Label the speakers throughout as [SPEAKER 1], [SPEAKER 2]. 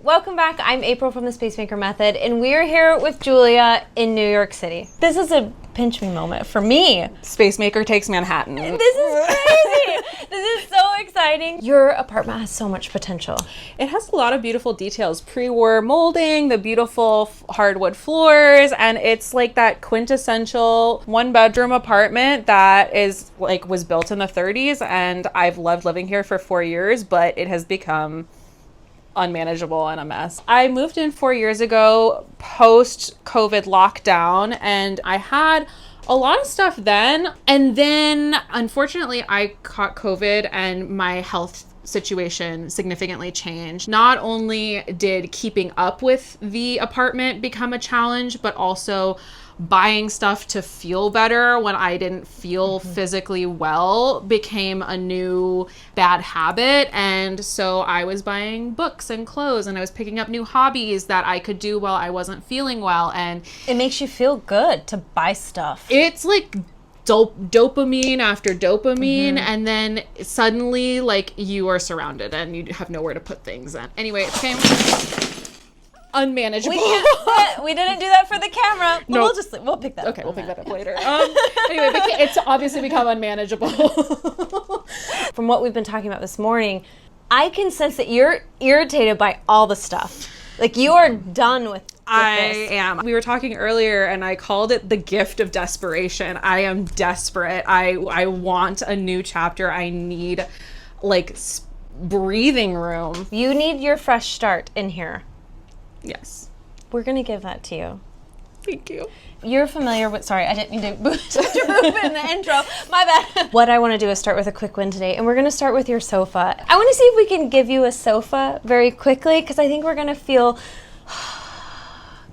[SPEAKER 1] welcome back. I'm April from the Spacemaker Method, and we're here with Julia in New York City. This is a pinch me moment for me.
[SPEAKER 2] Spacemaker takes Manhattan.
[SPEAKER 1] This is crazy. This is so exciting. Your apartment has so much potential.
[SPEAKER 2] It has a lot of beautiful details. Pre-war molding, the beautiful hardwood floors, and it's like that quintessential one-bedroom apartment that is like was built in the 30s, and I've loved living here for 4 years, but it has become unmanageable and a mess. I moved in 4 years ago post-COVID lockdown, and I had a lot of stuff then. And then unfortunately I caught COVID and my health situation significantly changed. Not only did keeping up with the apartment become a challenge, but also buying stuff to feel better when I didn't feel physically well became a new bad habit. And so I was buying books and clothes, and I was picking up new hobbies that I could do while I wasn't feeling well. And
[SPEAKER 1] it makes you feel good to buy stuff.
[SPEAKER 2] It's like dopamine after dopamine, and then suddenly like you are surrounded and you have nowhere to put things in. Anyway, it became unmanageable.
[SPEAKER 1] We didn't do that for the camera. But
[SPEAKER 2] No.
[SPEAKER 1] we'll pick that up.
[SPEAKER 2] Okay, we'll pick that up later. Anyway, it's obviously become unmanageable.
[SPEAKER 1] From what we've been talking about this morning, I can sense that you're irritated by all the stuff. Like you are done with
[SPEAKER 2] I
[SPEAKER 1] this.
[SPEAKER 2] am. We were talking earlier and I called it the gift of desperation. I am desperate. I want a new chapter. I need like breathing room.
[SPEAKER 1] You need your fresh start in here.
[SPEAKER 2] Yes.
[SPEAKER 1] We're going to give that to you.
[SPEAKER 2] Thank you.
[SPEAKER 1] You're familiar with, sorry, I didn't mean to boost your move in the intro. My bad. What I want to do is start with a quick win today, and we're going to start with your sofa. I want to see if we can give you a sofa very quickly, because I think we're going to feel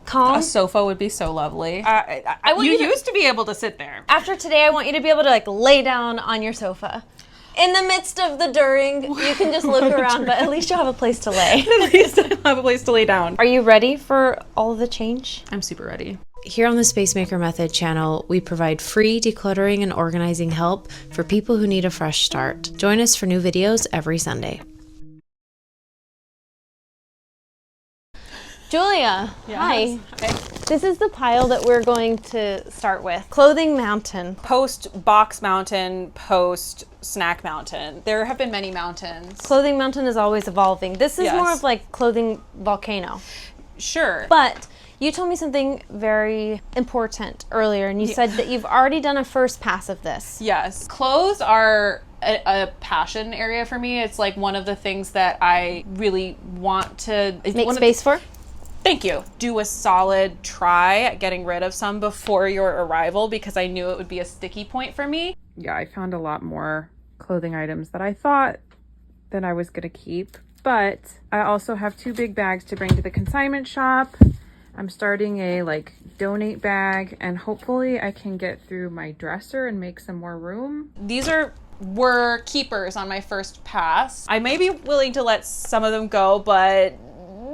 [SPEAKER 1] calm.
[SPEAKER 2] A sofa would be so lovely.
[SPEAKER 1] You
[SPEAKER 2] used to be able to sit there.
[SPEAKER 1] After today, I want you to be able to like lay down on your sofa. In the midst of the during, you can just look around, but at least you'll have a place to lay.
[SPEAKER 2] At least I have a place to lay down.
[SPEAKER 1] Are you ready for all of the change?
[SPEAKER 2] I'm super ready.
[SPEAKER 3] Here on the Spacemaker Method channel, we provide free decluttering and organizing help for people who need a fresh start. Join us for new videos every Sunday.
[SPEAKER 1] Julia,
[SPEAKER 2] Yes.
[SPEAKER 1] hi.
[SPEAKER 2] Okay.
[SPEAKER 1] This is the pile that we're going to start with. Clothing mountain.
[SPEAKER 2] Post box mountain, post snack mountain. There have been many mountains.
[SPEAKER 1] Clothing mountain is always evolving. This is
[SPEAKER 2] Yes.
[SPEAKER 1] more of like clothing volcano.
[SPEAKER 2] Sure.
[SPEAKER 1] But you told me something very important earlier, and you said that you've already done a first pass of this.
[SPEAKER 2] Yes. Clothes are a passion area for me. It's like one of the things that I really want to
[SPEAKER 1] Make space for?
[SPEAKER 2] Thank you. Do a solid try at getting rid of some before your arrival, because I knew it would be a sticky point for me. Yeah, I found a lot more clothing items that I thought that I was going to keep, but I also have 2 big bags to bring to the consignment shop. I'm starting a like donate bag, and hopefully I can get through my dresser and make some more room. These were keepers on my first pass. I may be willing to let some of them go, but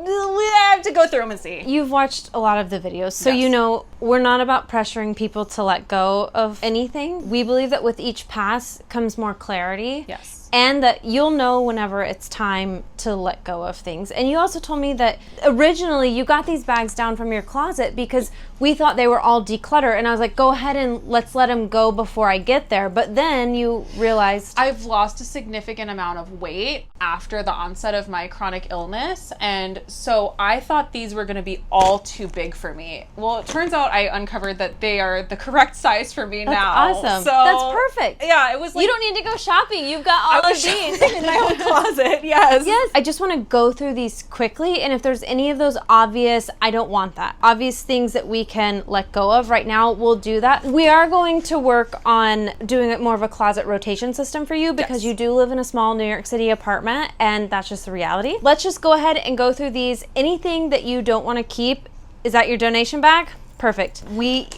[SPEAKER 2] we have to go through them and see.
[SPEAKER 1] You've watched a lot of the videos, so
[SPEAKER 2] Yes.
[SPEAKER 1] you know we're not about pressuring people to let go of anything. We believe that with each pass comes more clarity.
[SPEAKER 2] Yes.
[SPEAKER 1] And that you'll know whenever it's time to let go of things. And you also told me that originally you got these bags down from your closet because we thought they were all declutter. And I was like, go ahead and let's let them go before I get there. But then you realized...
[SPEAKER 2] I've lost a significant amount of weight after the onset of my chronic illness. And so I thought these were going to be all too big for me. Well, it turns out I uncovered that they are the correct size for me now.
[SPEAKER 1] That's awesome.
[SPEAKER 2] So,
[SPEAKER 1] that's perfect.
[SPEAKER 2] Yeah, it was like...
[SPEAKER 1] You don't need to go shopping. You've got all of these.
[SPEAKER 2] in my own closet, yes.
[SPEAKER 1] Yes. I just want to go through these quickly, and if there's any of those obvious, I don't want that. Obvious things that we can let go of right now, we'll do that. We are going to work on doing it more of a closet rotation system for you because you do live in a small New York City apartment, and that's just the reality. Let's just go ahead and go through these. Anything that you don't want to keep, is that your donation bag? Perfect. We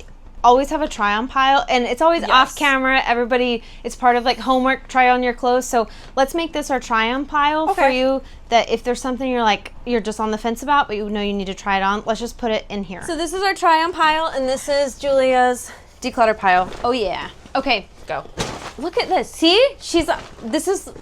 [SPEAKER 1] always have a try on pile, and it's always off camera. Everybody, it's part of like homework, try on your clothes. So let's make this our try on pile for you, that if there's something you're like, you're just on the fence about, but you know you need to try it on, let's just put it in here. So this is our try on pile, and this is Julia's declutter pile. Oh yeah. Okay,
[SPEAKER 2] Go.
[SPEAKER 1] look at this. See, this is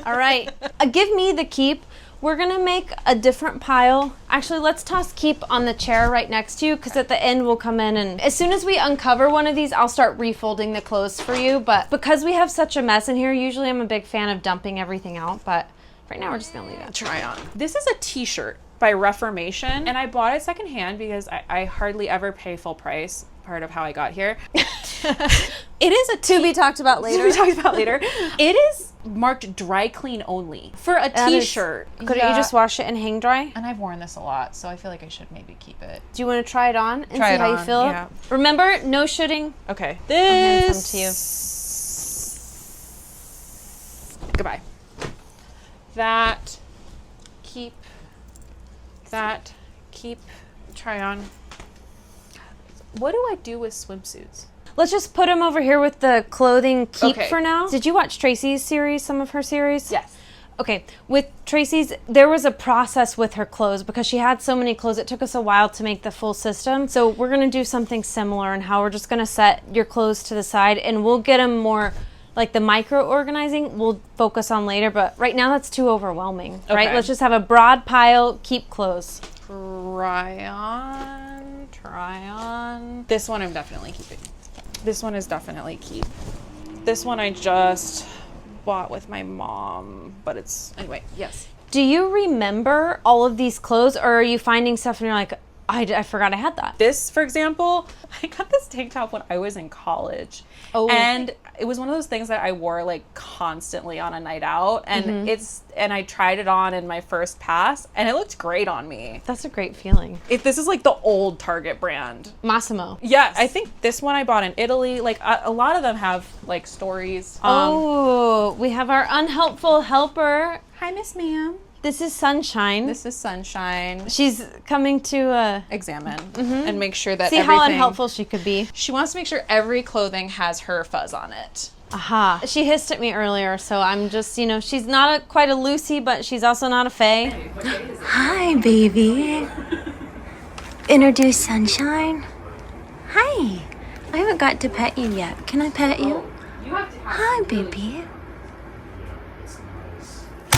[SPEAKER 1] All right, give me the keep. We're gonna make a different pile. Actually, let's toss keep on the chair right next to you, because at the end we'll come in and as soon as we uncover one of these, I'll start refolding the clothes for you. But because we have such a mess in here, usually I'm a big fan of dumping everything out, but right now we're just gonna leave it.
[SPEAKER 2] Try on. This is a t-shirt by Reformation, and I bought it secondhand because I hardly ever pay full price. Part of how I got here. It is a
[SPEAKER 1] To be talked about later.
[SPEAKER 2] To be talked about later. It is marked dry clean only for a t-shirt.
[SPEAKER 1] Couldn't you just wash it and hang dry?
[SPEAKER 2] And I've worn this a lot, so I feel like I should maybe keep it.
[SPEAKER 1] Do you want to try it on and
[SPEAKER 2] Try
[SPEAKER 1] see
[SPEAKER 2] it
[SPEAKER 1] how you
[SPEAKER 2] on,
[SPEAKER 1] feel?
[SPEAKER 2] yeah.
[SPEAKER 1] Remember, no shooting.
[SPEAKER 2] Okay.
[SPEAKER 1] hand some to you.
[SPEAKER 2] Goodbye. That. Keep. That. Keep. Try on. What do I do with swimsuits?
[SPEAKER 1] Let's just put him over here with the clothing keep
[SPEAKER 2] Okay.
[SPEAKER 1] for now. Did you watch Tracy's series, some of her series?
[SPEAKER 2] Yes.
[SPEAKER 1] Okay, with Tracy's, there was a process with her clothes because she had so many clothes. It took us a while to make the full system. So we're going to do something similar in how we're just going to set your clothes to the side and we'll get them more like the micro organizing we'll focus on later. But right now that's too overwhelming, right?
[SPEAKER 2] Okay.
[SPEAKER 1] Let's just have a broad pile, keep clothes.
[SPEAKER 2] Try on. Try on. This one I'm definitely keeping. This one is definitely keep. This one I just bought with my mom, but it's, anyway, yes.
[SPEAKER 1] Do you remember all of these clothes or are you finding stuff and you're like, I forgot I had that?
[SPEAKER 2] This, for example, I got this tank top when I was in college.
[SPEAKER 1] Oh.
[SPEAKER 2] And it was one of those things that I wore like constantly on a night out. And and I tried it on in my first pass and it looked great on me.
[SPEAKER 1] That's a great feeling.
[SPEAKER 2] This is like the old Target brand.
[SPEAKER 1] Massimo.
[SPEAKER 2] Yeah, I think this one I bought in Italy. Like a lot of them have like stories.
[SPEAKER 1] We have our unhelpful helper.
[SPEAKER 2] Hi, Miss Ma'am.
[SPEAKER 1] This is Sunshine.
[SPEAKER 2] This is Sunshine.
[SPEAKER 1] She's coming to
[SPEAKER 2] Examine and make sure that
[SPEAKER 1] see how unhelpful she could be.
[SPEAKER 2] She wants to make sure every clothing has her fuzz on it.
[SPEAKER 1] Aha. She hissed at me earlier, so I'm just, she's not quite a Lucy, but she's also not a Faye.
[SPEAKER 4] Hi, baby. Introduce Sunshine. Hi. I haven't got to pet you yet. Can I pet you? Hi, baby.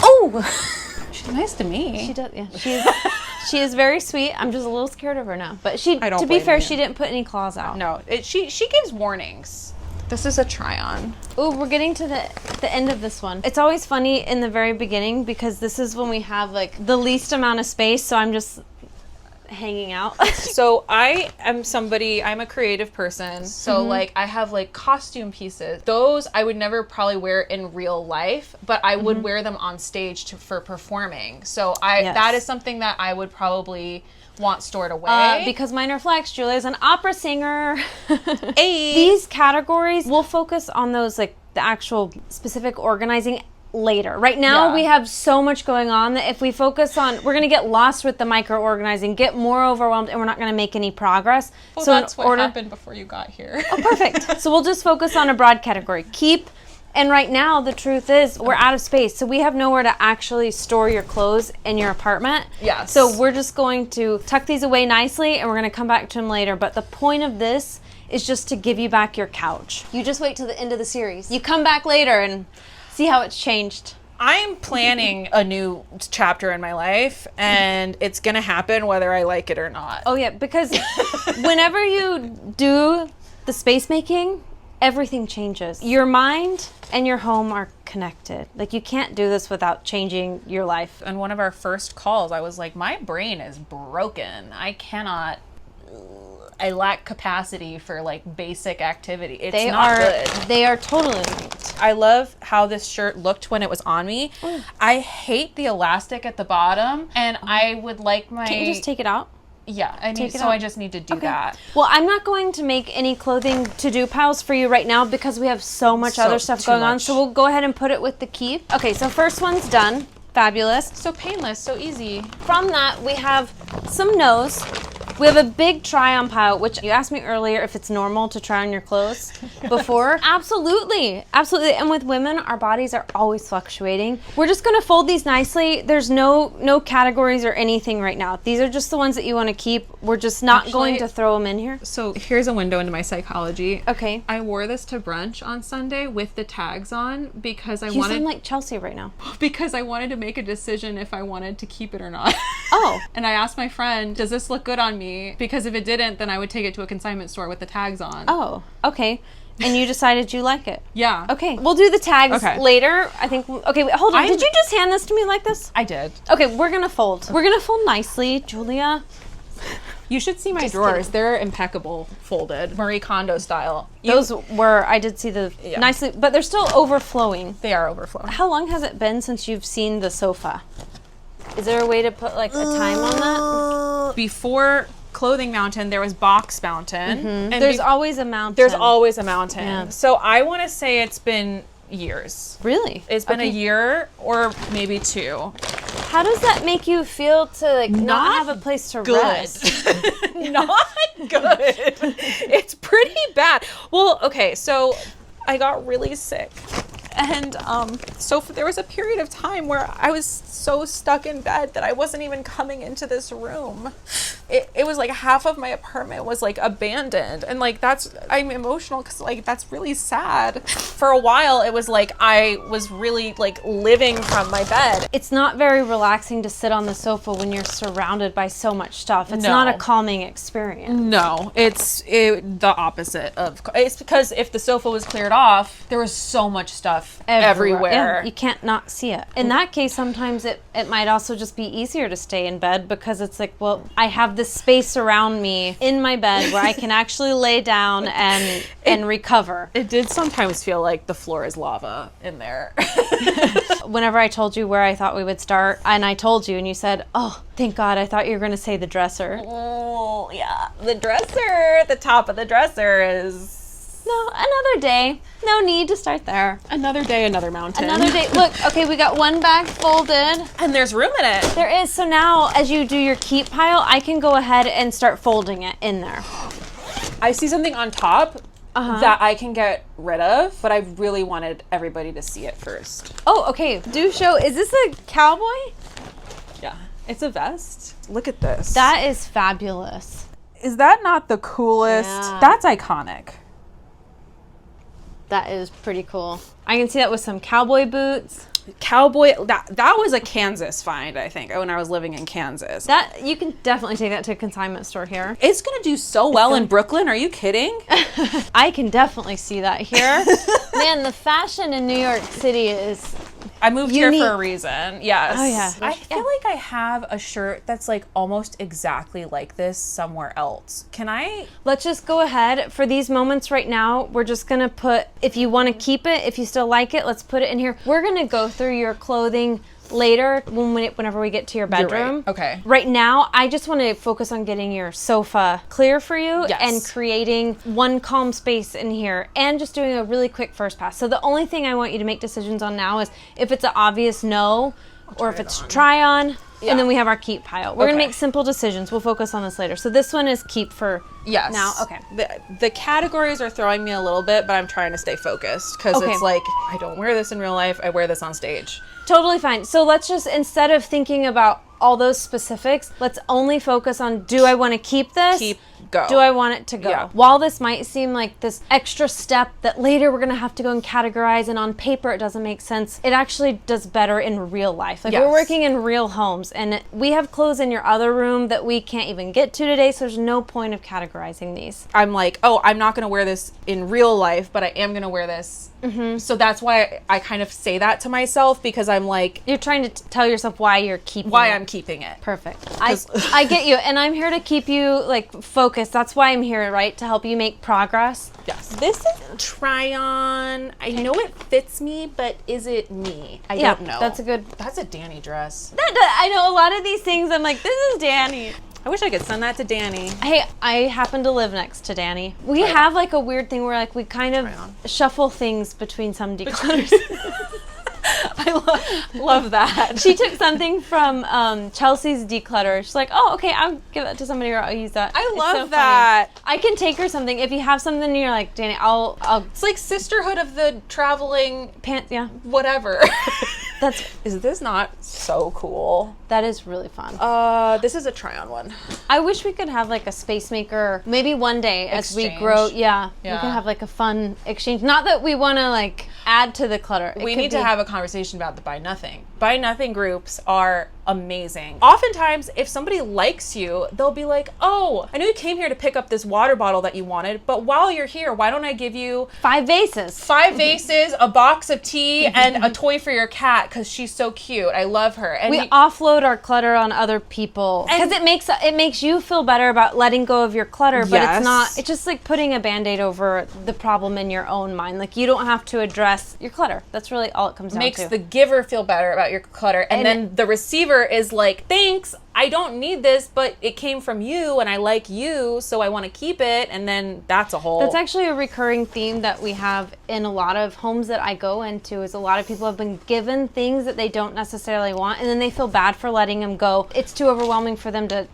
[SPEAKER 4] Oh!
[SPEAKER 2] She's nice to me.
[SPEAKER 1] She does, yeah. She is very sweet. I'm just a little scared of her now. But
[SPEAKER 2] I don't
[SPEAKER 1] to be
[SPEAKER 2] blame
[SPEAKER 1] fair,
[SPEAKER 2] you.
[SPEAKER 1] she didn't put any claws out.
[SPEAKER 2] No, she gives warnings. This is a try-on.
[SPEAKER 1] Ooh, we're getting to the end of this one. It's always funny in the very beginning because this is when we have like the least amount of space, so I'm just hanging out.
[SPEAKER 2] So I'm a creative person. So like I have like costume pieces. Those I would never probably wear in real life, but I would wear them on stage for performing. So that is something that I would probably want stored away.
[SPEAKER 1] Because mine are flex. Julia's an opera singer.
[SPEAKER 2] Hey.
[SPEAKER 1] These categories, we'll focus on those, like the actual specific organizing later. Right now, we have so much going on that if we focus on, we're going to get lost with the micro organizing, get more overwhelmed, and we're not going to make any progress.
[SPEAKER 2] Well,
[SPEAKER 1] so
[SPEAKER 2] that's what happened before you got here.
[SPEAKER 1] Oh, perfect. So we'll just focus on a broad category. Keep. And right now, the truth is, we're out of space. So we have nowhere to actually store your clothes in your apartment.
[SPEAKER 2] Yes.
[SPEAKER 1] So we're just going to tuck these away nicely, and we're going to come back to them later. But the point of this is just to give you back your couch. You just wait till the end of the series. You come back later and see how it's changed.
[SPEAKER 2] I'm planning a new chapter in my life, and it's going to happen whether I like it or not.
[SPEAKER 1] Oh, yeah, because whenever you do the space making, everything changes. Your mind and your home are connected. Like, you can't do this without changing your life.
[SPEAKER 2] On one of our first calls, I was like, my brain is broken. I lack capacity for like basic activity. It's not good.
[SPEAKER 1] They are totally linked.
[SPEAKER 2] I love how this shirt looked when it was on me. I hate the elastic at the bottom, and I would like my...
[SPEAKER 1] Can't you just take it out?
[SPEAKER 2] Yeah, I mean,
[SPEAKER 1] Take it
[SPEAKER 2] so
[SPEAKER 1] out.
[SPEAKER 2] I just need to do that.
[SPEAKER 1] Well, I'm not going to make any clothing to-do piles for you right now because we have so much other stuff
[SPEAKER 2] too
[SPEAKER 1] going on.
[SPEAKER 2] much.
[SPEAKER 1] So we'll go ahead and put it with the keep. Okay, so first one's done. Fabulous.
[SPEAKER 2] So painless, so easy.
[SPEAKER 1] From that, we have some nose. We have a big try on pile, which you asked me earlier if it's normal to try on your clothes before. Absolutely. Absolutely. And with women, our bodies are always fluctuating. We're just going to fold these nicely. There's no categories or anything right now. These are just the ones that you want to keep. We're just not going to throw them in here.
[SPEAKER 2] So here's a window into my psychology.
[SPEAKER 1] Okay.
[SPEAKER 2] I wore this to brunch on Sunday with the tags on because I
[SPEAKER 1] You
[SPEAKER 2] wanted
[SPEAKER 1] sound like Chelsea right now.
[SPEAKER 2] because I wanted to make a decision if I wanted to keep it or not.
[SPEAKER 1] Oh.
[SPEAKER 2] And I asked my friend, does this look good on me? Because if it didn't, then I would take it to a consignment store with the tags on.
[SPEAKER 1] Oh, okay. And you decided you like it?
[SPEAKER 2] Yeah.
[SPEAKER 1] Okay. We'll do the tags
[SPEAKER 2] Okay.
[SPEAKER 1] later. I think, okay, wait, hold on. Did you just hand this to me like this?
[SPEAKER 2] I did.
[SPEAKER 1] Okay, we're gonna fold. We're gonna fold nicely, Julia.
[SPEAKER 2] You should see my
[SPEAKER 1] Just
[SPEAKER 2] drawers.
[SPEAKER 1] kidding.
[SPEAKER 2] They're impeccable, folded, Marie Kondo style.
[SPEAKER 1] Those were, I did see the nicely, but they're still overflowing.
[SPEAKER 2] They are overflowing.
[SPEAKER 1] How long has it been since you've seen the sofa? Is there a way to put like a time on that?
[SPEAKER 2] Before Clothing Mountain, there was Box Mountain.
[SPEAKER 1] And
[SPEAKER 2] And
[SPEAKER 1] there's always a mountain.
[SPEAKER 2] there's always a mountain.
[SPEAKER 1] Yeah.
[SPEAKER 2] So I want to say it's been years.
[SPEAKER 1] Really?
[SPEAKER 2] It's been
[SPEAKER 1] Okay.
[SPEAKER 2] a year or maybe 2.
[SPEAKER 1] How does that make you feel to like not
[SPEAKER 2] Not
[SPEAKER 1] have a place to
[SPEAKER 2] Good.
[SPEAKER 1] rest?
[SPEAKER 2] Not good. It's pretty bad. Well, okay, so I got really sick. And so there was a period of time where I was so stuck in bed that I wasn't even coming into this room. It was like half of my apartment was like abandoned. And like I'm emotional because like that's really sad. For a while it was like I was really like living from my bed.
[SPEAKER 1] It's not very relaxing to sit on the sofa when you're surrounded by so much stuff. It's
[SPEAKER 2] No.
[SPEAKER 1] not a calming experience.
[SPEAKER 2] No, it's the opposite of. It's because if the sofa was cleared off, there was so much stuff everywhere.
[SPEAKER 1] Yeah, you can't not see it. In that case, sometimes it might also just be easier to stay in bed because it's like, well, I have this space around me in my bed where I can actually lay down and recover.
[SPEAKER 2] It did sometimes feel like the floor is lava in there.
[SPEAKER 1] Whenever I told you where I thought we would start, and I told you, and you said, oh, thank God, I thought you were going to say the dresser.
[SPEAKER 2] Oh, yeah. The dresser, the top of the dresser is...
[SPEAKER 1] No, another day. No need to start there.
[SPEAKER 2] Another day, another mountain.
[SPEAKER 1] Another day. Look, okay, we got one bag folded.
[SPEAKER 2] And there's room in it.
[SPEAKER 1] There is. So now, as you do your keep pile, I can go ahead and start folding it in there.
[SPEAKER 2] I see something on top that I can get rid of, but I really wanted everybody to see it first.
[SPEAKER 1] Oh, okay. Do show. Is this a cowboy?
[SPEAKER 2] Yeah. It's a vest. Look at this.
[SPEAKER 1] That is fabulous.
[SPEAKER 2] Is that not the coolest?
[SPEAKER 1] Yeah.
[SPEAKER 2] That's iconic.
[SPEAKER 1] That is pretty cool. I can see that with some cowboy boots.
[SPEAKER 2] Cowboy, that was a Kansas find, I think, when I was living in Kansas.
[SPEAKER 1] That you can definitely take that to a consignment store here.
[SPEAKER 2] It's gonna do so well in Brooklyn. Are you kidding?
[SPEAKER 1] I can definitely see that here. Man, the fashion in New York City is...
[SPEAKER 2] I moved here for a reason. Yes.
[SPEAKER 1] Oh, yeah.
[SPEAKER 2] I feel like I have a shirt that's like almost exactly like this somewhere else. Can I?
[SPEAKER 1] Let's just go ahead. For these moments right now, we're just going to put, if you want to keep it, if you still like it, let's put it in here. We're going to go through your clothing later whenever we get to your bedroom.
[SPEAKER 2] Right. Okay.
[SPEAKER 1] Right now, I just want to focus on getting your sofa clear for you and creating one calm space in here and just doing a really quick first pass. So the only thing I want you to make decisions on now is if it's an obvious no or if it's try on. Yeah. And then we have our keep pile. We're going to make simple decisions. We'll focus on this later. So this one is keep for now. Okay.
[SPEAKER 2] The categories are throwing me a little bit, but I'm trying to stay focused because it's like, I don't wear this in real life. I wear this on stage.
[SPEAKER 1] Totally fine. So let's just, instead of thinking about all those specifics, let's only focus on, do I want to keep this?
[SPEAKER 2] Go.
[SPEAKER 1] Do I want it to go?
[SPEAKER 2] Yeah.
[SPEAKER 1] While this might seem like this extra step that later we're going to have to go and categorize, and on paper it doesn't make sense, it actually does better in real life. Like we're working in real homes, and we have clothes in your other room that we can't even get to today, so there's no point of categorizing these.
[SPEAKER 2] I'm like, oh, I'm not going to wear this in real life, but I am going to wear this. Mm-hmm. So that's why I kind of say that to myself, because I'm like...
[SPEAKER 1] You're trying to tell yourself why you're keeping it.
[SPEAKER 2] I'm keeping it.
[SPEAKER 1] Perfect. I get you, and I'm here to keep you like focused. That's why I'm here, right? To help you make progress.
[SPEAKER 2] Yes. This is try on. I know it fits me, but is it me? I don't know.
[SPEAKER 1] That's
[SPEAKER 2] a Danny dress.
[SPEAKER 1] I know a lot of these things. I'm like, this is Danny.
[SPEAKER 2] I wish I could send that to Danny.
[SPEAKER 1] Hey, I happen to live next to Danny. We have like a weird thing where like we kind of shuffle things between some declutters.
[SPEAKER 2] love that.
[SPEAKER 1] She took something from Chelsea's Declutter. She's like, oh, okay, I'll give that to somebody or I'll use that.
[SPEAKER 2] I
[SPEAKER 1] It's
[SPEAKER 2] love
[SPEAKER 1] so funny.
[SPEAKER 2] that.
[SPEAKER 1] I can take her something. If you have something and you're like, Danny, I'll
[SPEAKER 2] It's like sisterhood of the traveling
[SPEAKER 1] pants, yeah.
[SPEAKER 2] whatever. Is this not so cool?
[SPEAKER 1] That is really fun.
[SPEAKER 2] This is a try-on one.
[SPEAKER 1] I wish we could have like a space maker maybe one day as we
[SPEAKER 2] Exchange.
[SPEAKER 1] grow. Yeah, we
[SPEAKER 2] Yeah.
[SPEAKER 1] can have like a fun exchange. Not that we want to like add to the clutter.
[SPEAKER 2] We need to have a conversation about the buy nothing. Buy nothing groups are amazing. Oftentimes, if somebody likes you, they'll be like, oh, I know you came here to pick up this water bottle that you wanted, but while you're here, why don't I give you
[SPEAKER 1] 5 vases.
[SPEAKER 2] 5 vases, a box of tea, and a toy for your cat because she's so cute. I love her. And
[SPEAKER 1] We offload our clutter on other people because
[SPEAKER 2] And-
[SPEAKER 1] it makes you feel better about letting go of your clutter, but
[SPEAKER 2] Yes.
[SPEAKER 1] it's not. It's just like putting a Band-Aid over the problem in your own mind. Like you don't have to address your clutter. That's really all it comes down
[SPEAKER 2] makes
[SPEAKER 1] to.
[SPEAKER 2] the giver feel better about your clutter, and then the receiver is like, thanks, I don't need this, but it came from you and I like you, so I want to keep it. And then that's a whole
[SPEAKER 1] That's actually a recurring theme that we have in a lot of homes that I go into is a lot of people have been given things that they don't necessarily want and then they feel bad for letting them go. It's too overwhelming for them to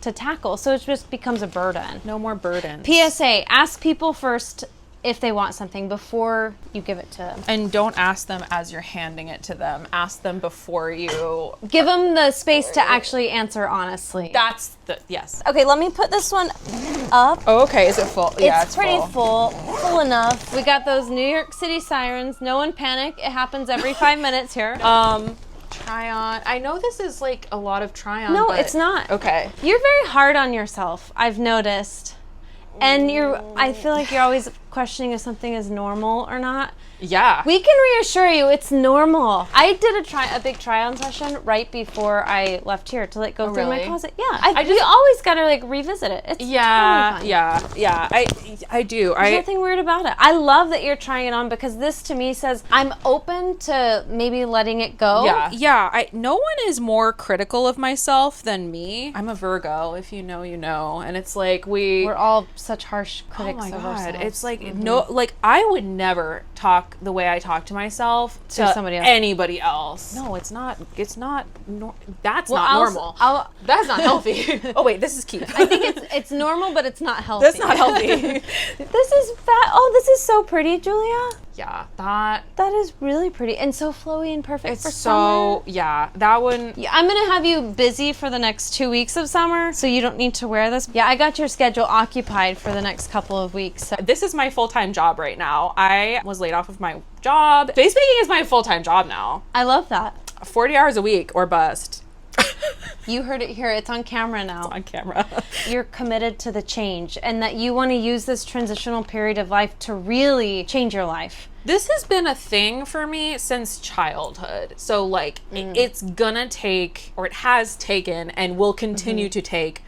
[SPEAKER 1] tackle, so it just becomes a burden.
[SPEAKER 2] no more burden.
[SPEAKER 1] PSA, ask people first if they want something before you give it to them.
[SPEAKER 2] And don't ask them as you're handing it to them. Ask them before you.
[SPEAKER 1] Give them the space to actually answer honestly.
[SPEAKER 2] That's the yes.
[SPEAKER 1] Okay, let me put this one up.
[SPEAKER 2] Oh, okay. Is it full? Yeah,
[SPEAKER 1] It's pretty full enough. We got those New York City sirens. No one panic. It happens every 5 minutes here.
[SPEAKER 2] Try on. I know this is like a lot of try on.
[SPEAKER 1] No,
[SPEAKER 2] but
[SPEAKER 1] it's not.
[SPEAKER 2] Okay.
[SPEAKER 1] You're very hard on yourself, I've noticed. And I feel like you're always questioning if something is normal or not.
[SPEAKER 2] Yeah.
[SPEAKER 1] We can reassure you it's normal. I did a big try-on session right before I left here to like go through my
[SPEAKER 2] really?
[SPEAKER 1] closet. Yeah, you always gotta like revisit it. It's totally fine.
[SPEAKER 2] yeah. I do.
[SPEAKER 1] There's nothing weird about it. I love that you're trying it on because this to me says I'm open to maybe letting it go.
[SPEAKER 2] Yeah. No one is more critical of myself than me. I'm a Virgo. If you know, you know. And it's like
[SPEAKER 1] We're all such harsh critics
[SPEAKER 2] oh my
[SPEAKER 1] of
[SPEAKER 2] God.
[SPEAKER 1] ourselves.
[SPEAKER 2] It's like no, like I would never talk the way I talk to myself to
[SPEAKER 1] somebody else.
[SPEAKER 2] anybody else. No, it's not. That's not
[SPEAKER 1] I'll-
[SPEAKER 2] normal.
[SPEAKER 1] I'll-
[SPEAKER 2] That's not healthy. Oh wait, this is cute.
[SPEAKER 1] I think it's normal, but it's not healthy.
[SPEAKER 2] That's not healthy.
[SPEAKER 1] This is fat. Oh, this is so pretty, Julia.
[SPEAKER 2] Yeah, that
[SPEAKER 1] That is really pretty and so flowy and perfect
[SPEAKER 2] it's
[SPEAKER 1] for
[SPEAKER 2] so
[SPEAKER 1] summer.
[SPEAKER 2] yeah. That one.
[SPEAKER 1] Yeah, I'm gonna have you busy for the next 2 weeks of summer, so you don't need to wear this. Yeah, I got your schedule occupied for the next couple of weeks. So.
[SPEAKER 2] This is my full-time job right now. I was laid off of my job. Face making is my full-time job now.
[SPEAKER 1] I love that.
[SPEAKER 2] 40 hours a week or bust.
[SPEAKER 1] You heard it here. It's on camera now.
[SPEAKER 2] On camera.
[SPEAKER 1] You're committed to the change and that you want to use this transitional period of life to really change your life.
[SPEAKER 2] This has been a thing for me since childhood. So like it's gonna take, or it has taken and will continue to take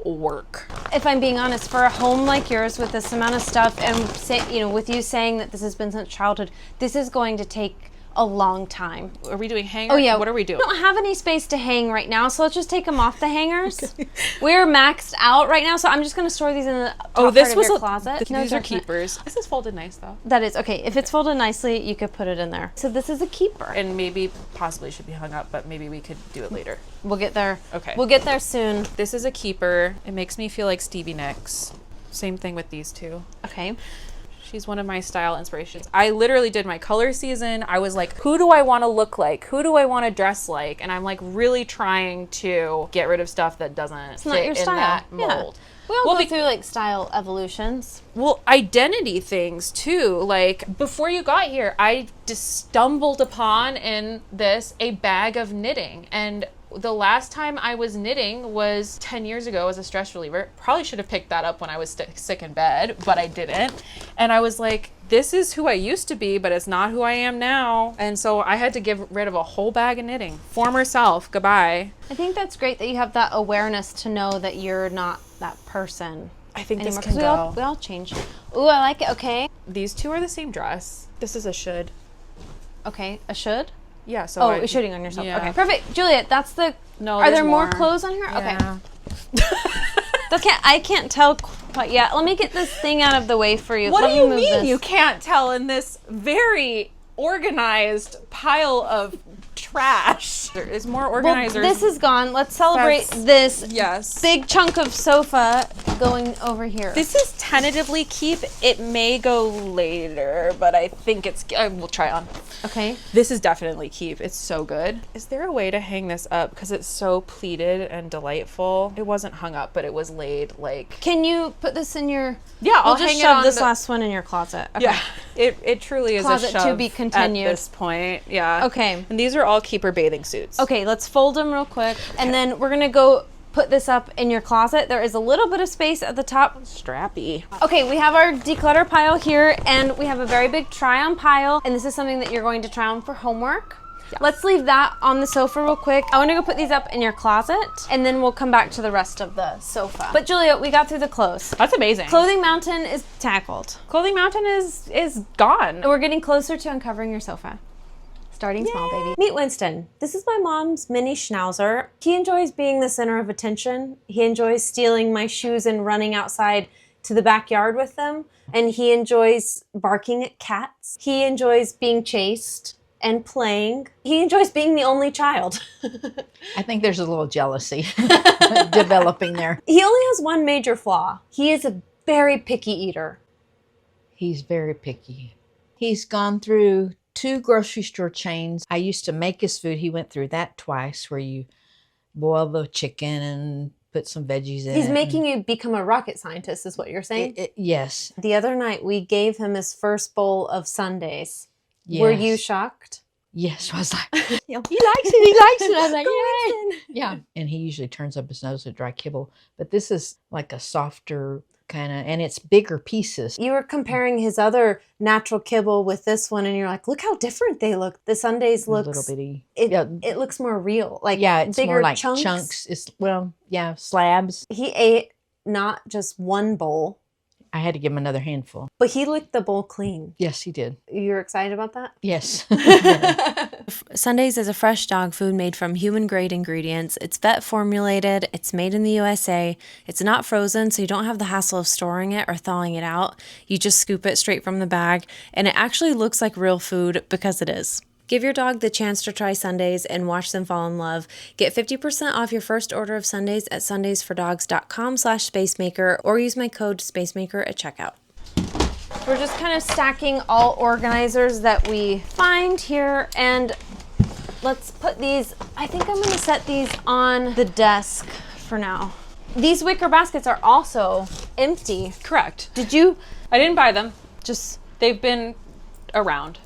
[SPEAKER 2] work.
[SPEAKER 1] If I'm being honest, for a home like yours with this amount of stuff and with you saying that this has been since childhood, this is going to take a long time.
[SPEAKER 2] Are we doing hangers?
[SPEAKER 1] Oh yeah.
[SPEAKER 2] What are we doing?
[SPEAKER 1] We don't have any space to hang right now, so let's just take them off the hangers. We're maxed out right now, so I'm just going to store these in the top part of your closet.
[SPEAKER 2] These are keepers. This is folded nice though.
[SPEAKER 1] That is okay. If it's folded nicely, you could put it in there. So this is a keeper.
[SPEAKER 2] And maybe possibly should be hung up, but maybe we could do it later.
[SPEAKER 1] We'll get there.
[SPEAKER 2] Okay.
[SPEAKER 1] We'll get there soon.
[SPEAKER 2] This is a keeper. It makes me feel like Stevie Nicks. Same thing with these two.
[SPEAKER 1] Okay.
[SPEAKER 2] She's one of my style inspirations. I literally did my color season. I was like, who do I want to look like? Who do I want to dress like? And I'm like really trying to get rid of stuff that doesn't fit
[SPEAKER 1] Not your
[SPEAKER 2] in
[SPEAKER 1] style.
[SPEAKER 2] that mold.
[SPEAKER 1] Yeah. We all go through like style evolutions.
[SPEAKER 2] Well, identity things too. Like before you got here, I just stumbled upon in this a bag of knitting, and the last time I was knitting was 10 years ago as a stress reliever. Probably should have picked that up when I was sick in bed, but I didn't. And I was like, this is who I used to be, but it's not who I am now. And so I had to get rid of a whole bag of knitting. Former self, goodbye.
[SPEAKER 1] I think that's great that you have that awareness to know that you're not that person.
[SPEAKER 2] I think
[SPEAKER 1] anymore,
[SPEAKER 2] this can
[SPEAKER 1] 'cause
[SPEAKER 2] go.
[SPEAKER 1] we all change. Ooh, I like it. Okay.
[SPEAKER 2] These two are the same dress. This is a should.
[SPEAKER 1] Okay. A should?
[SPEAKER 2] Yeah, so
[SPEAKER 1] Oh, shooting on yourself.
[SPEAKER 2] yeah.
[SPEAKER 1] Okay, perfect. Juliet, that's the.
[SPEAKER 2] No,
[SPEAKER 1] Are
[SPEAKER 2] there's
[SPEAKER 1] there more
[SPEAKER 2] more.
[SPEAKER 1] clothes on here?
[SPEAKER 2] Yeah.
[SPEAKER 1] Okay. I can't tell quite yet. Let me get this thing out of the way for you.
[SPEAKER 2] What
[SPEAKER 1] Let
[SPEAKER 2] do
[SPEAKER 1] me
[SPEAKER 2] you
[SPEAKER 1] move
[SPEAKER 2] mean
[SPEAKER 1] this.
[SPEAKER 2] you can't tell in this very organized pile of trash. There is more organizers.
[SPEAKER 1] Well, this is gone. Let's celebrate this
[SPEAKER 2] yes.
[SPEAKER 1] big chunk of sofa going over here.
[SPEAKER 2] This is tentatively keep. It may go later, but I think it's, we'll try on.
[SPEAKER 1] Okay.
[SPEAKER 2] This is definitely keep. It's so good. Is there a way to hang this up? Because it's so pleated and delightful. It wasn't hung up, but it was laid like.
[SPEAKER 1] Can you put this in your?
[SPEAKER 2] Yeah,
[SPEAKER 1] I'll
[SPEAKER 2] I'll
[SPEAKER 1] just
[SPEAKER 2] hang it
[SPEAKER 1] shove
[SPEAKER 2] on
[SPEAKER 1] this
[SPEAKER 2] the-
[SPEAKER 1] last one in your closet. Okay.
[SPEAKER 2] Yeah, it truly is
[SPEAKER 1] Closet
[SPEAKER 2] a shove
[SPEAKER 1] to be continued.
[SPEAKER 2] at this point. Yeah.
[SPEAKER 1] Okay.
[SPEAKER 2] And these are all keeper bathing suits.
[SPEAKER 1] Okay, let's fold them real quick, and then we're gonna go put this up in your closet. There is a little bit of space at the top.
[SPEAKER 2] Strappy.
[SPEAKER 1] Okay, we have our declutter pile here, and we have a very big try-on pile, and this is something that you're going to try on for homework.
[SPEAKER 2] Yeah.
[SPEAKER 1] Let's leave that on the sofa real quick. I want to go put these up in your closet, and then we'll come back to the rest of the sofa. But Julia, we got through the clothes.
[SPEAKER 2] That's amazing.
[SPEAKER 1] Clothing Mountain is tackled.
[SPEAKER 2] Clothing Mountain is gone.
[SPEAKER 1] We're getting closer to uncovering your sofa. Starting small, baby. Meet Winston. This is my mom's mini schnauzer. He enjoys being the center of attention. He enjoys stealing my shoes and running outside to the backyard with them. And he enjoys barking at cats. He enjoys being chased and playing. He enjoys being the only child.
[SPEAKER 5] I think there's a little jealousy developing there.
[SPEAKER 1] He only has one major flaw. He is a very picky eater.
[SPEAKER 5] He's very picky. He's gone through 2 grocery store chains. I used to make his food. He went through that twice, where you boil the chicken and put some veggies in it.
[SPEAKER 1] He's making you become a rocket scientist, is what you're saying?
[SPEAKER 5] Yes.
[SPEAKER 1] The other night, we gave him his first bowl of sundaes.
[SPEAKER 5] Yes.
[SPEAKER 1] Were you shocked?
[SPEAKER 5] Yes. I was like, he likes it. He likes it. I was like, yay. Yeah. And he usually turns up his nose at dry kibble. But this is like a softer kind of, and it's bigger pieces.
[SPEAKER 1] You were comparing his other natural kibble with this one, and you're like, look how different they look. The sundaes
[SPEAKER 5] A
[SPEAKER 1] looks
[SPEAKER 5] little bitty.
[SPEAKER 1] it looks more real. Like
[SPEAKER 5] Yeah, it's
[SPEAKER 1] bigger
[SPEAKER 5] more like
[SPEAKER 1] chunks.
[SPEAKER 5] chunks. It's, well, yeah, slabs.
[SPEAKER 1] He ate not just one bowl,
[SPEAKER 5] I had to give him another handful.
[SPEAKER 1] but he licked the bowl clean.
[SPEAKER 5] Yes, he did.
[SPEAKER 1] You're excited about that?
[SPEAKER 5] Yes.
[SPEAKER 3] Sundays is a fresh dog food made from human-grade ingredients. It's vet formulated. It's made in the USA. It's not frozen, so you don't have the hassle of storing it or thawing it out. You just scoop it straight from the bag, and it actually looks like real food because it is. Give your dog the chance to try Sundays and watch them fall in love. Get 50% off your first order of Sundays at sundaysfordogs.com/spacemaker or use my code spacemaker at checkout.
[SPEAKER 1] We're just kind of stacking all organizers that we find here, and let's put these, I think I'm gonna set these on the desk for now. These wicker baskets are also empty.
[SPEAKER 2] Correct.
[SPEAKER 1] Did you
[SPEAKER 2] I didn't buy them.
[SPEAKER 1] just,
[SPEAKER 2] They've been around.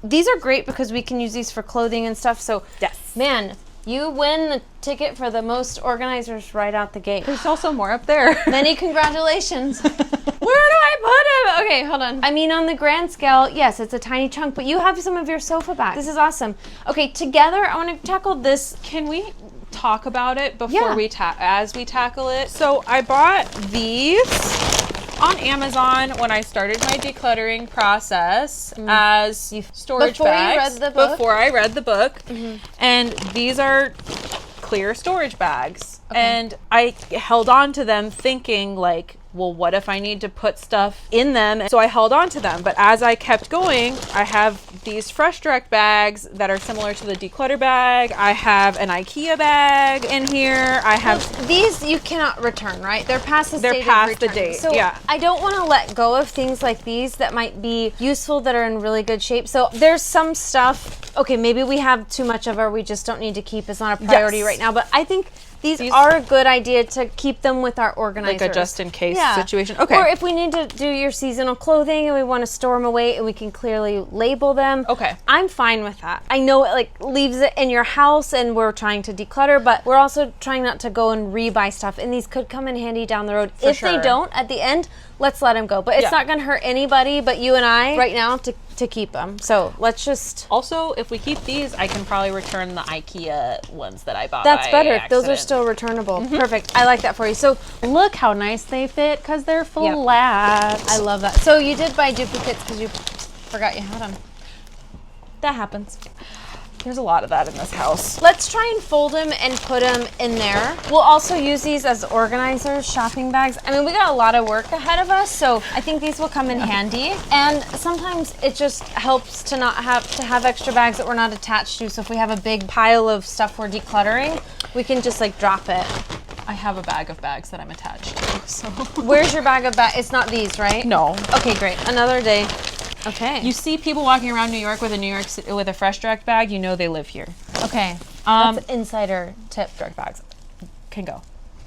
[SPEAKER 1] these are great because we can use these for clothing and stuff, so
[SPEAKER 2] Yes.
[SPEAKER 1] man, you win the ticket for the most organizers right out the gate.
[SPEAKER 2] There's also more up there.
[SPEAKER 1] Many congratulations. Where do I put him? Okay, hold on. I mean, on the grand scale, yes, it's a tiny chunk, but you have some of your sofa back. This is awesome. Okay, together, I want to tackle this.
[SPEAKER 2] Can we talk about it before
[SPEAKER 1] Yeah.
[SPEAKER 2] we as we tackle it? So I bought these on Amazon when I started my decluttering process as storage
[SPEAKER 1] Before you
[SPEAKER 2] bags.
[SPEAKER 1] read the book?
[SPEAKER 2] Before I read the book. And these are clear storage bags. And I held on to them thinking like, well, what if I need to put stuff in them? So I held on to them. But as I kept going, I have these Fresh Direct bags that are similar to the declutter bag. I have an IKEA bag in here. I have
[SPEAKER 1] These you cannot return, right? They're past the
[SPEAKER 2] They're
[SPEAKER 1] date
[SPEAKER 2] past
[SPEAKER 1] of
[SPEAKER 2] the
[SPEAKER 1] return.
[SPEAKER 2] date,
[SPEAKER 1] So
[SPEAKER 2] yeah.
[SPEAKER 1] I don't want to let go of things like these that might be useful, that are in really good shape. So there's some stuff, okay, maybe we have too much of, or we just don't need to keep. It's not a priority
[SPEAKER 2] Yes.
[SPEAKER 1] right now, but I think these are a good idea to keep them with our organizers.
[SPEAKER 2] like a just in case
[SPEAKER 1] Yeah.
[SPEAKER 2] situation. Okay.
[SPEAKER 1] Or if we need to do your seasonal clothing and we want to store them away and we can clearly label them.
[SPEAKER 2] Okay.
[SPEAKER 1] I'm fine with that. I know it like leaves it in your house and we're trying to declutter, but we're also trying not to go and rebuy stuff. And these could come in handy down the road. If they
[SPEAKER 2] sure.
[SPEAKER 1] don't, at the end, let's let them go. But it's
[SPEAKER 2] Yeah.
[SPEAKER 1] not going to hurt anybody but you and I right now to keep them. So let's just...
[SPEAKER 2] Also, if we keep these, I can probably return the IKEA ones that I bought.
[SPEAKER 1] That's
[SPEAKER 2] by
[SPEAKER 1] better. Those are
[SPEAKER 2] accident.
[SPEAKER 1] still returnable. Perfect. I like that for you. So
[SPEAKER 2] Look how nice they fit because they're
[SPEAKER 1] Yep.
[SPEAKER 2] flat.
[SPEAKER 1] I love that. So you did buy duplicates because you forgot you had them. That happens.
[SPEAKER 2] There's a lot of that in this house.
[SPEAKER 1] Let's try and fold them and put them in there. We'll also use these as organizers, shopping bags. I mean, we got a lot of work ahead of us, so I think these will come in handy. And sometimes it just helps to not have to have extra bags that we're not attached to. So if we have a big pile of stuff we're decluttering, we can just like drop it.
[SPEAKER 2] I have a bag of bags that I'm attached to, so.
[SPEAKER 1] Where's your bag of bags? It's not these, right?
[SPEAKER 2] No.
[SPEAKER 1] Okay, great. Another day. Okay.
[SPEAKER 2] You see people walking around New York with a Fresh Direct bag, you know they live here.
[SPEAKER 1] Okay. That's an insider tip.
[SPEAKER 2] Direct bags can go.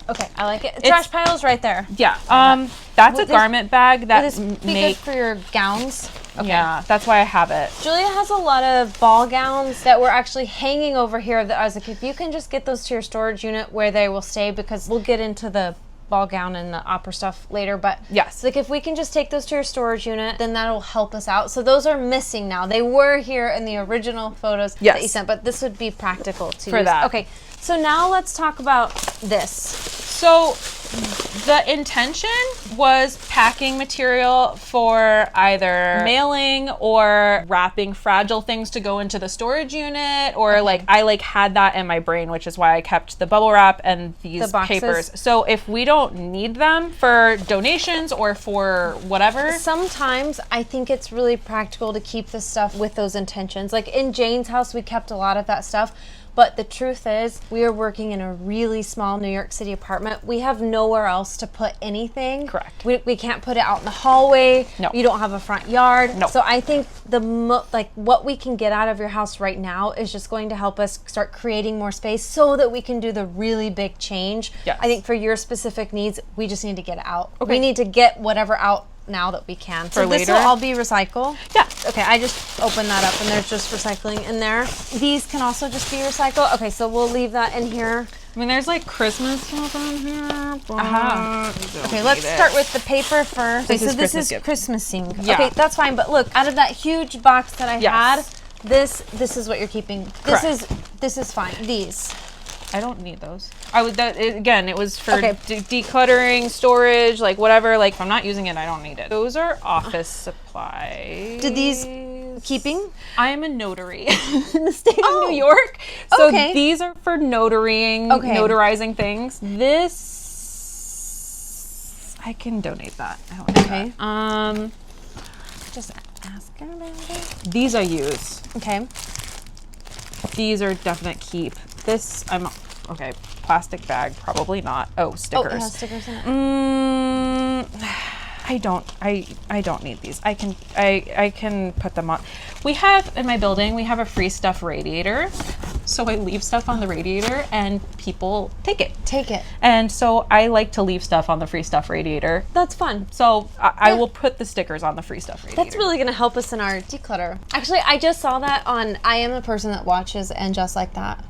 [SPEAKER 1] Okay, I like it. Trash pile's right there.
[SPEAKER 2] Yeah. That's a garment bag that
[SPEAKER 1] Would this be good for your gowns? Okay.
[SPEAKER 2] Yeah, that's why I have it.
[SPEAKER 1] Julia has a lot of ball gowns that were actually hanging over here that I was like, if you can just get those to your storage unit where they will stay, because we'll get into the ball gown and the opera stuff later, but
[SPEAKER 2] yes,
[SPEAKER 1] like if we can just take those to your storage unit, then that'll help us out. So those are missing now. They were here in the original photos that you sent, but this would be practical to
[SPEAKER 2] for
[SPEAKER 1] use.
[SPEAKER 2] that.
[SPEAKER 1] Okay, so now let's talk about this.
[SPEAKER 2] So the intention was packing material for either mailing or wrapping fragile things to go into the storage unit, or like I like had that in my brain, which is why I kept the bubble wrap and these papers. So if we don't need them for donations or for whatever.
[SPEAKER 1] Sometimes I think it's really practical to keep this stuff with those intentions. Like in Jane's house, we kept a lot of that stuff. But the truth is, we are working in a really small New York City apartment. We have nowhere else to put anything.
[SPEAKER 2] Correct.
[SPEAKER 1] We can't put it out in the hallway.
[SPEAKER 2] No.
[SPEAKER 1] You don't have a front yard.
[SPEAKER 2] No.
[SPEAKER 1] So I think what we can get out of your house right now is just going to help us start creating more space so that we can do the really big change.
[SPEAKER 2] Yes.
[SPEAKER 1] I think for your specific needs, we just need to get it out.
[SPEAKER 2] Okay.
[SPEAKER 1] We need to get whatever out now that we can. So this will all be recycle?
[SPEAKER 2] Yeah.
[SPEAKER 1] Okay, I just opened that up and there's just recycling in there. These can also just be recycled. Okay, so we'll leave that in here.
[SPEAKER 2] I mean, there's like Christmas stuff on here.
[SPEAKER 1] Okay, let's start with the paper first. Okay, so this is Christmasing. Yeah. Okay, that's fine, but look, out of that huge box that I had, this is what you're keeping. This is fine. These.
[SPEAKER 2] I don't need those. Again, it was for decluttering, storage, like whatever. Like if I'm not using it, I don't need it. Those are office supplies.
[SPEAKER 1] Did these keeping?
[SPEAKER 2] I am a notary in the state of New York. So these are for notarizing things. This, I can donate that. I don't need that.
[SPEAKER 1] Just ask her about it.
[SPEAKER 2] These I use.
[SPEAKER 1] Okay.
[SPEAKER 2] These are definite keep. This, plastic bag, probably not. Oh, stickers.
[SPEAKER 1] Oh, it has stickers in it.
[SPEAKER 2] I don't need these. I can put them on. We have, in my building, we have a free stuff radiator. So I leave stuff on the radiator and people take it. And so I like to leave stuff on the free stuff radiator.
[SPEAKER 1] That's fun.
[SPEAKER 2] So I will put the stickers on the free stuff radiator.
[SPEAKER 1] That's really going to help us in our declutter. Actually, I just saw that on, I am a person that watches And Just Like That.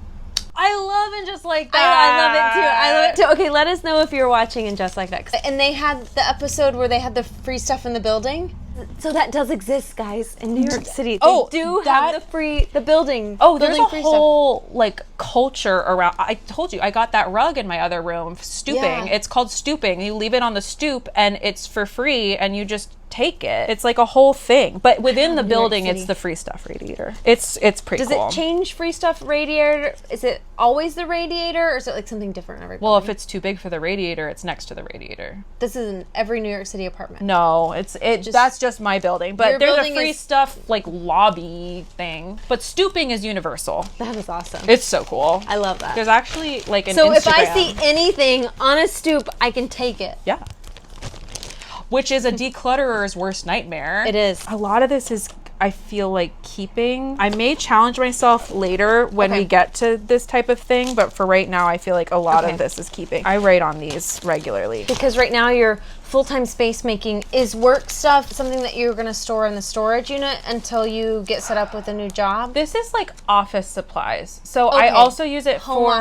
[SPEAKER 1] I love And Just Like That. I love it too. Okay, let us know if you're watching And Just Like That. And they had the episode where they had the free stuff in the building. So that does exist, guys, in New York City. They do have the building.
[SPEAKER 2] Oh, there's a whole like culture around. I told you I got that rug in my other room, stooping. Yeah. It's called stooping. You leave it on the stoop and it's for free and you just take it. It's like a whole thing. But within the building, it's the free stuff radiator. It's pretty cool.
[SPEAKER 1] Does it change free stuff radiator? Is it always the radiator or is it like something different every building?
[SPEAKER 2] Well, if it's too big for the radiator, it's next to the radiator.
[SPEAKER 1] This is in every New York City apartment.
[SPEAKER 2] No, that's just my building. But there's a free stuff like lobby thing. But stooping is universal.
[SPEAKER 1] That is awesome.
[SPEAKER 2] It's so cool.
[SPEAKER 1] I love that.
[SPEAKER 2] There's actually like an
[SPEAKER 1] So
[SPEAKER 2] Instagram.
[SPEAKER 1] if I see anything on a stoop, I can take it.
[SPEAKER 2] Yeah. Which is a declutterer's worst nightmare.
[SPEAKER 1] It is.
[SPEAKER 2] A lot of this is, I feel like, keeping. I may challenge myself later when we get to this type of thing, but for right now, I feel like a lot of this is keeping. I write on these regularly.
[SPEAKER 1] Because right now your full-time space making is work stuff, something that you're going to store in the storage unit until you get set up with a new job?
[SPEAKER 2] This is like office supplies. So I also use it for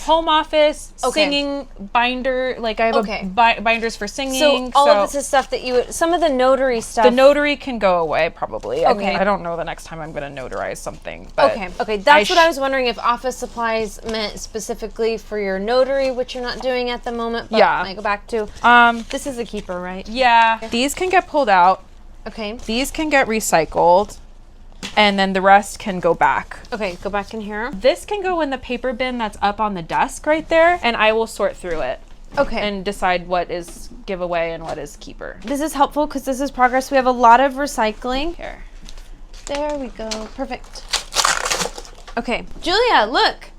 [SPEAKER 2] home office, singing binder. Like I have binders for singing.
[SPEAKER 1] So all of this is stuff that you would, some of the notary stuff.
[SPEAKER 2] The notary can go away probably. I mean, I don't know the next time I'm going to notarize something. But
[SPEAKER 1] okay. That's what I was wondering, if office supplies meant specifically for your notary, which you're not doing at the moment. But I go back to. This is a keeper, right?
[SPEAKER 2] Yeah. These can get pulled out.
[SPEAKER 1] Okay.
[SPEAKER 2] These can get recycled. and then the rest can go back.
[SPEAKER 1] Okay, go back in here.
[SPEAKER 2] This can go in the paper bin that's up on the desk right there, and I will sort through it.
[SPEAKER 1] Okay.
[SPEAKER 2] And decide what is giveaway and what is keeper.
[SPEAKER 1] This is helpful because this is progress. We have a lot of recycling.
[SPEAKER 2] Here.
[SPEAKER 1] There we go. Perfect. Okay, Julia, look.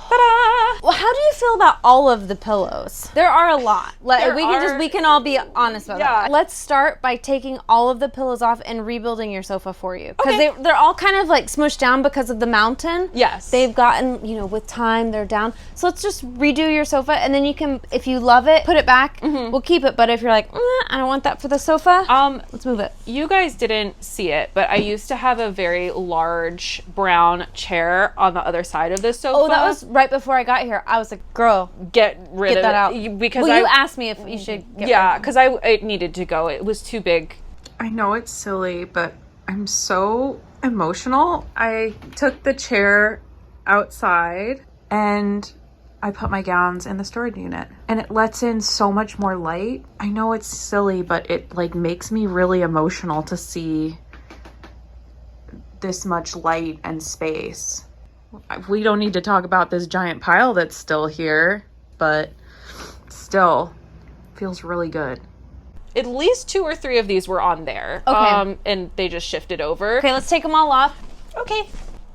[SPEAKER 2] Ta-da!
[SPEAKER 1] Well, how do you feel about all of the pillows? There are a lot. We can all be honest about that. Let's start by taking all of the pillows off and rebuilding your sofa for you. Because they're all kind of like smushed down because of the mountain.
[SPEAKER 2] Yes.
[SPEAKER 1] They've gotten, with time, they're down. So let's just redo your sofa, and then you can, if you love it, put it back. We'll keep it. But if you're like, I don't want that for the sofa, let's move it.
[SPEAKER 2] You guys didn't see it, but I used to have a very large brown chair on the other side of this sofa.
[SPEAKER 1] Oh, that was right before I got here. I was like, girl,
[SPEAKER 2] get rid of
[SPEAKER 1] that
[SPEAKER 2] it.
[SPEAKER 1] out.
[SPEAKER 2] Because
[SPEAKER 1] you asked me if you should get rid of it.
[SPEAKER 2] because it needed to go. It was too big. I know it's silly, but I'm so emotional. I took the chair outside and I put my gowns in the storage unit, and it lets in so much more light. I know it's silly, but it like makes me really emotional to see this much light and space. We don't need to talk about this giant pile that's still here, but still feels really good. At least 2 or 3 of these were on there.
[SPEAKER 1] Okay.
[SPEAKER 2] And they just shifted over.
[SPEAKER 1] Okay, let's take them all off.
[SPEAKER 2] Okay.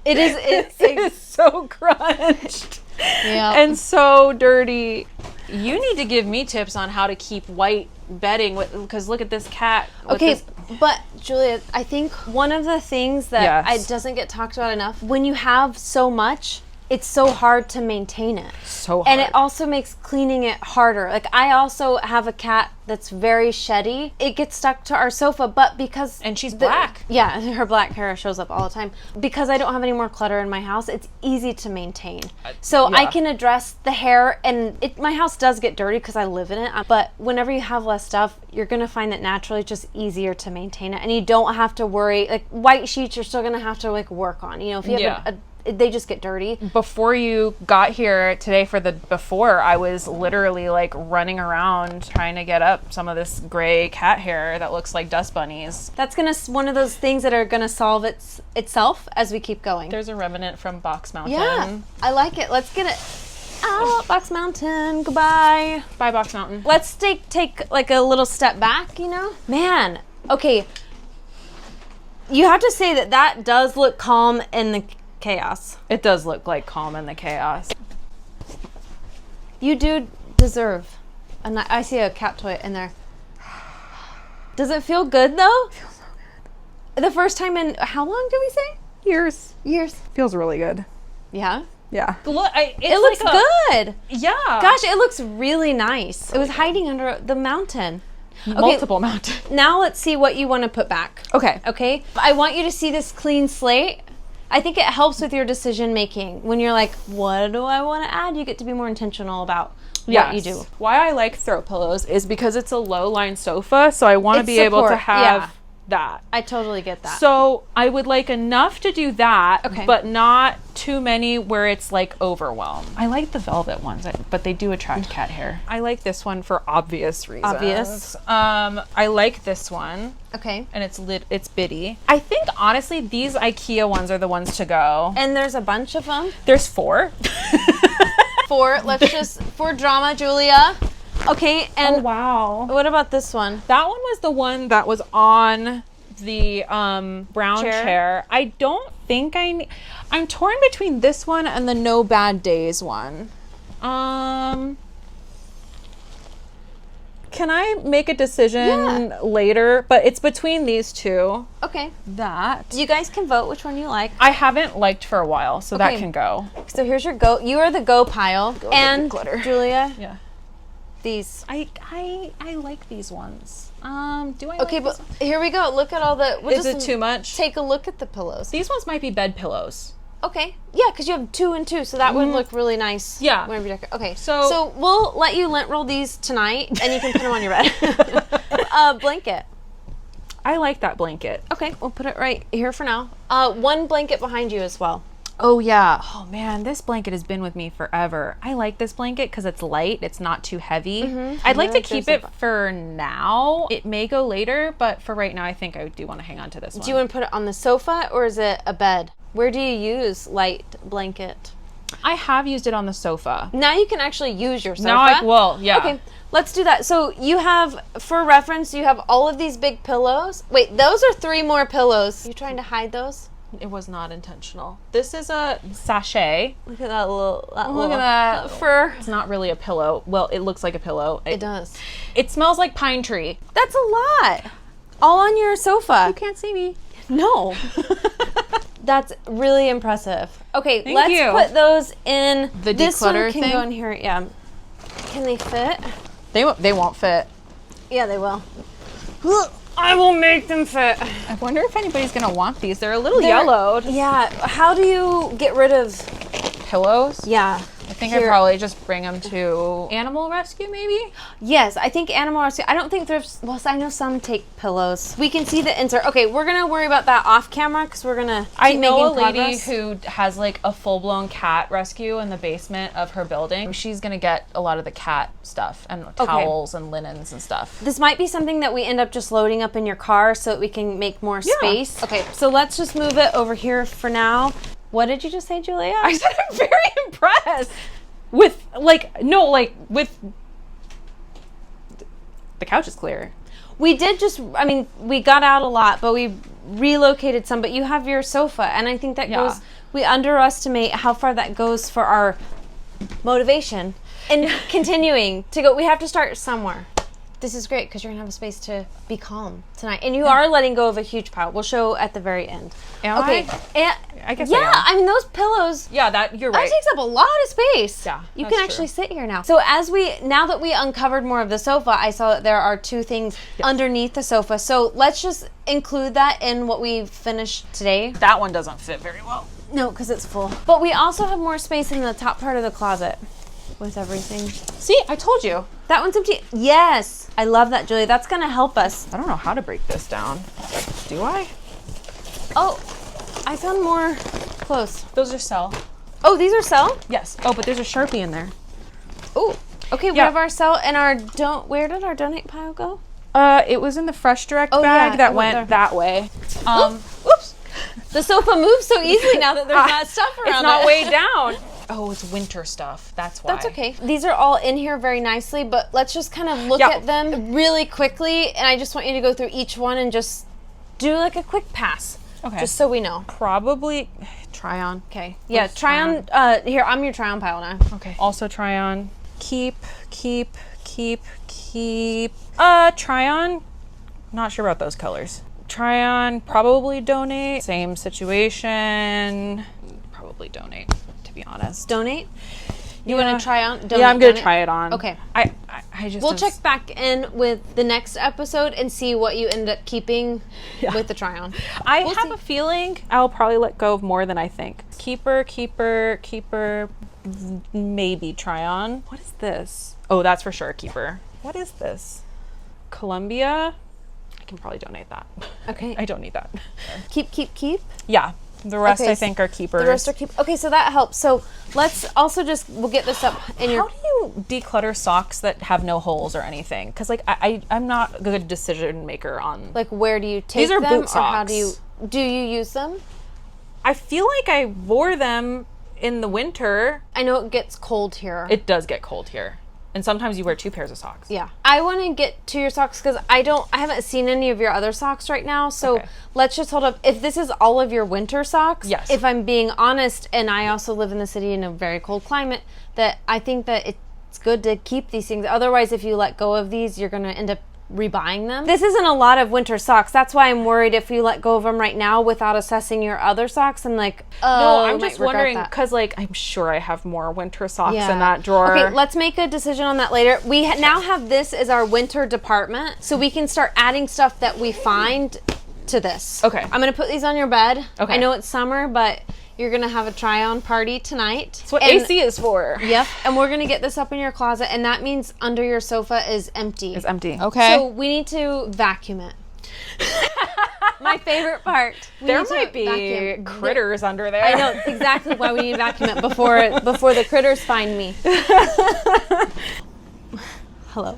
[SPEAKER 1] It's
[SPEAKER 2] so crunched.
[SPEAKER 1] Yeah.
[SPEAKER 2] And so dirty. You need to give me tips on how to keep white bedding because look at this cat.
[SPEAKER 1] Okay, but Julia, I think one of the things that
[SPEAKER 2] Yes.
[SPEAKER 1] doesn't get talked about enough, when you have so much, it's so hard to maintain it.
[SPEAKER 2] So hard.
[SPEAKER 1] And it also makes cleaning it harder. Like, I also have a cat that's very sheddy. It gets stuck to our sofa, but because...
[SPEAKER 2] And she's black.
[SPEAKER 1] Yeah, her black hair shows up all the time. Because I don't have any more clutter in my house, it's easy to maintain. So I can address the hair, and my house does get dirty because I live in it. But whenever you have less stuff, you're going to find that naturally it's just easier to maintain it. And you don't have to worry. Like, white sheets, you're still going to have to, like, work on. If you have they just get dirty.
[SPEAKER 2] Before you got here today before, I was literally like running around trying to get up some of this gray cat hair that looks like dust bunnies.
[SPEAKER 1] That's one of those things that are gonna solve itself as we keep going.
[SPEAKER 2] There's a remnant from Box Mountain.
[SPEAKER 1] Yeah, I like it. Let's get it out. Box Mountain, goodbye.
[SPEAKER 2] Bye, Box Mountain.
[SPEAKER 1] Let's take like a little step back, Man, okay. You have to say that does look calm in the chaos.
[SPEAKER 2] It does look like calm in the chaos.
[SPEAKER 1] You do deserve I see a cat toy in there. Does it feel good though?
[SPEAKER 2] It feels so good.
[SPEAKER 1] The first time in how long did we say? Years.
[SPEAKER 2] Feels really good.
[SPEAKER 1] Yeah.
[SPEAKER 2] Yeah. Look,
[SPEAKER 1] it looks good.
[SPEAKER 2] Yeah.
[SPEAKER 1] Gosh, it looks really nice. It was hiding under the mountain.
[SPEAKER 2] Multiple mountains.
[SPEAKER 1] Now let's see what you want to put back. Okay. I want you to see this clean slate. I think it helps with your decision making. When you're like, what do I want to add? You get to be more intentional about what you do.
[SPEAKER 2] Why I like throw pillows is because it's a low-line sofa, so I want to be able to have that.
[SPEAKER 1] I totally get that.
[SPEAKER 2] So I would like enough to do that,
[SPEAKER 1] Okay.
[SPEAKER 2] but not too many where it's like overwhelmed. I like the velvet ones, but they do attract cat hair. I like this one for obvious reasons.
[SPEAKER 1] Obvious.
[SPEAKER 2] I like this one.
[SPEAKER 1] Okay.
[SPEAKER 2] And it's bitty. I think honestly these IKEA ones are the ones to go.
[SPEAKER 1] And there's a bunch of them.
[SPEAKER 2] There's 4.
[SPEAKER 1] 4. Let's just for drama, Julia. Okay, and
[SPEAKER 2] oh wow.
[SPEAKER 1] what about this one?
[SPEAKER 2] That one was the one that was on the brown chair. I don't think I'm torn between this one and the No Bad Days one. Can I make a decision later? But it's between these two.
[SPEAKER 1] Okay.
[SPEAKER 2] That.
[SPEAKER 1] You guys can vote which one you like.
[SPEAKER 2] I haven't liked for a while, so that can go.
[SPEAKER 1] So here's your go. You are the go pile. And
[SPEAKER 2] Declutter.
[SPEAKER 1] Julia.
[SPEAKER 2] Yeah.
[SPEAKER 1] These.
[SPEAKER 2] I like these ones. Do I
[SPEAKER 1] Okay, but here we go. Look at all the...
[SPEAKER 2] Is it too much?
[SPEAKER 1] Take a look at the pillows.
[SPEAKER 2] These ones might be bed pillows.
[SPEAKER 1] Okay. Yeah, because you have 2 and 2, so that would look really nice.
[SPEAKER 2] Yeah.
[SPEAKER 1] Whenever you decorate. Okay.
[SPEAKER 2] So-
[SPEAKER 1] So we'll let you lint roll these tonight, and you can put them on your bed. Blanket.
[SPEAKER 2] I like that blanket.
[SPEAKER 1] Okay, we'll put it right here for now. 1 blanket behind you as well.
[SPEAKER 2] Oh yeah. Oh man, this blanket has been with me forever. I like this blanket because it's light. It's not too heavy. I'd like to keep it for now. It may go later, but for right now, I think I do want to hang on to this one.
[SPEAKER 1] Do you want to put it on the sofa or is it a bed? Where do you use light blanket?
[SPEAKER 2] I have used it on the sofa.
[SPEAKER 1] Now you can actually use your sofa.
[SPEAKER 2] Now I will, yeah.
[SPEAKER 1] Okay, let's do that. So you have, for reference, you have all of these big pillows. Wait, those are 3 more pillows. You trying to hide those?
[SPEAKER 2] It was not intentional. This is a sachet.
[SPEAKER 1] Look at that little
[SPEAKER 2] Look at that
[SPEAKER 1] fur.
[SPEAKER 2] It's not really a pillow. Well, it looks like a pillow.
[SPEAKER 1] It does.
[SPEAKER 2] It smells like pine tree.
[SPEAKER 1] That's a lot. All on your sofa.
[SPEAKER 2] You can't see me.
[SPEAKER 1] No. That's really impressive. Okay,
[SPEAKER 2] Thank
[SPEAKER 1] let's
[SPEAKER 2] you.
[SPEAKER 1] put those in.
[SPEAKER 2] The
[SPEAKER 1] this one
[SPEAKER 2] declutter
[SPEAKER 1] can
[SPEAKER 2] thing?
[SPEAKER 1] go in here. Yeah. Can they fit?
[SPEAKER 2] They won't fit.
[SPEAKER 1] Yeah, they will. I will make them fit.
[SPEAKER 2] I wonder if anybody's gonna want these. They're a little yellowed.
[SPEAKER 1] Yeah. How do you get rid of?
[SPEAKER 2] Pillows?
[SPEAKER 1] Yeah.
[SPEAKER 2] I think
[SPEAKER 1] Here.
[SPEAKER 2] I'd probably just bring them to animal rescue, maybe?
[SPEAKER 1] Yes, I think animal rescue. I don't think thrifts. Well, I know some take pillows. We can see the insert. Okay, we're gonna worry about that off camera because we're gonna.
[SPEAKER 2] I
[SPEAKER 1] keep
[SPEAKER 2] know a
[SPEAKER 1] making
[SPEAKER 2] lady
[SPEAKER 1] progress.
[SPEAKER 2] who has like a full-blown cat rescue in the basement of her building. She's gonna get a lot of the cat stuff and towels and linens and stuff.
[SPEAKER 1] This might be something that we end up just loading up in your car so that we can make more space. Okay, so let's just move it over here for now. What did you just say, Julia?
[SPEAKER 2] I said I'm very impressed with with the couch is clear.
[SPEAKER 1] We did just, I mean, we got out a lot, but we relocated some, but you have your sofa, and I think that goes, we underestimate how far that goes for our motivation and continuing to go. We have to start somewhere. This is great because you're gonna have a space to be calm tonight, and you are letting go of a huge pile. We'll show at the very end.
[SPEAKER 2] I guess
[SPEAKER 1] yeah,
[SPEAKER 2] I am.
[SPEAKER 1] I mean those pillows.
[SPEAKER 2] Yeah, you're right.
[SPEAKER 1] That takes up a lot of space.
[SPEAKER 2] Yeah,
[SPEAKER 1] you
[SPEAKER 2] that's
[SPEAKER 1] can actually sit here now. So now that we uncovered more of the sofa, I saw that there are 2 things underneath the sofa. So let's just include that in what we finished today.
[SPEAKER 2] That one doesn't fit very well.
[SPEAKER 1] No, because it's full. But we also have more space in the top part of the closet with everything.
[SPEAKER 2] See, I told you.
[SPEAKER 1] That one's empty. Yes, I love that, Julia. That's gonna help us.
[SPEAKER 2] I don't know how to break this down. Do I?
[SPEAKER 1] Oh, I found more clothes.
[SPEAKER 2] Those are cell.
[SPEAKER 1] Oh, these are cell?
[SPEAKER 2] Yes. Oh, but there's a Sharpie in there.
[SPEAKER 1] Oh, okay. We
[SPEAKER 2] Yeah.
[SPEAKER 1] have our cell and our where did our donate pile go?
[SPEAKER 2] It was in the Fresh Direct
[SPEAKER 1] Oh,
[SPEAKER 2] bag
[SPEAKER 1] yeah,
[SPEAKER 2] that
[SPEAKER 1] it
[SPEAKER 2] went
[SPEAKER 1] went there.
[SPEAKER 2] that way.
[SPEAKER 1] Oops. The sofa moves so easily now that there's not stuff around
[SPEAKER 2] It's not
[SPEAKER 1] it.
[SPEAKER 2] way down. Oh, it's winter stuff. That's why.
[SPEAKER 1] That's okay. These are all in here very nicely, but let's just kind of look at them really quickly, and I just want you to go through each one and just do like a quick pass.
[SPEAKER 2] Okay.
[SPEAKER 1] Just so we know.
[SPEAKER 2] Probably try on.
[SPEAKER 1] Okay. Yeah, try on. Here, I'm your try on pile now.
[SPEAKER 2] Okay. Also try on. Keep. Try on. Not sure about those colors. Try on. Probably donate. Same situation. Probably donate, to be honest.
[SPEAKER 1] Donate? You want to try on? Donate,
[SPEAKER 2] Yeah, I'm gonna
[SPEAKER 1] donate?
[SPEAKER 2] try it on.
[SPEAKER 1] Okay.
[SPEAKER 2] I just.
[SPEAKER 1] We'll check back in with the next episode and see what you end up keeping with the try on.
[SPEAKER 2] I
[SPEAKER 1] We'll
[SPEAKER 2] have
[SPEAKER 1] see.
[SPEAKER 2] a feeling I'll probably let go of more than I think. Keeper, maybe try on. What is this? Oh, that's for sure, keeper. What is this? Columbia? I can probably donate that.
[SPEAKER 1] Okay.
[SPEAKER 2] I don't need that.
[SPEAKER 1] Keep.
[SPEAKER 2] Yeah, the rest
[SPEAKER 1] Okay,
[SPEAKER 2] I think are keepers.
[SPEAKER 1] The rest are keep. Okay, so that helps. So let's also we'll get this up in your.
[SPEAKER 2] How do you declutter socks that have no holes or anything? Because like I'm not a good decision maker on.
[SPEAKER 1] Like, where do you take
[SPEAKER 2] These are
[SPEAKER 1] them,
[SPEAKER 2] boot
[SPEAKER 1] or how do
[SPEAKER 2] socks.
[SPEAKER 1] you use them?
[SPEAKER 2] I feel like I wore them in the winter.
[SPEAKER 1] I know it gets cold here.
[SPEAKER 2] It does get cold here. And sometimes you wear 2 pairs of socks.
[SPEAKER 1] Yeah. I want to get to your socks because I haven't seen any of your other socks right now. So
[SPEAKER 2] Okay.
[SPEAKER 1] let's just hold up. If this is all of your winter socks,
[SPEAKER 2] Yes.
[SPEAKER 1] if I'm being honest, and I also live in the city in a very cold climate, that I think that it's good to keep these things. Otherwise, if you let go of these, you're going to end up rebuying them. This isn't a lot of winter socks. That's why I'm worried if you let go of them right now without assessing your other socks. I'm like, oh,
[SPEAKER 2] No,
[SPEAKER 1] I
[SPEAKER 2] I'm
[SPEAKER 1] might
[SPEAKER 2] just
[SPEAKER 1] regret
[SPEAKER 2] wondering
[SPEAKER 1] that.
[SPEAKER 2] because, like, I'm sure I have more winter socks
[SPEAKER 1] Yeah.
[SPEAKER 2] in that drawer.
[SPEAKER 1] Okay, let's make a decision on that later. We now have this as our winter department, so we can start adding stuff that we find to this.
[SPEAKER 2] Okay.
[SPEAKER 1] I'm going to put these on your bed.
[SPEAKER 2] Okay.
[SPEAKER 1] I know it's summer, but you're going to have a try-on party tonight.
[SPEAKER 2] That's what
[SPEAKER 1] And-
[SPEAKER 2] AC is for.
[SPEAKER 1] Yep, and we're going to get this up in your closet, and that means under your sofa is empty.
[SPEAKER 2] It's empty. Okay.
[SPEAKER 1] So we need to vacuum it. My favorite part.
[SPEAKER 2] There might be critters under there.
[SPEAKER 1] I know exactly why we need to vacuum it before the critters find me. Hello.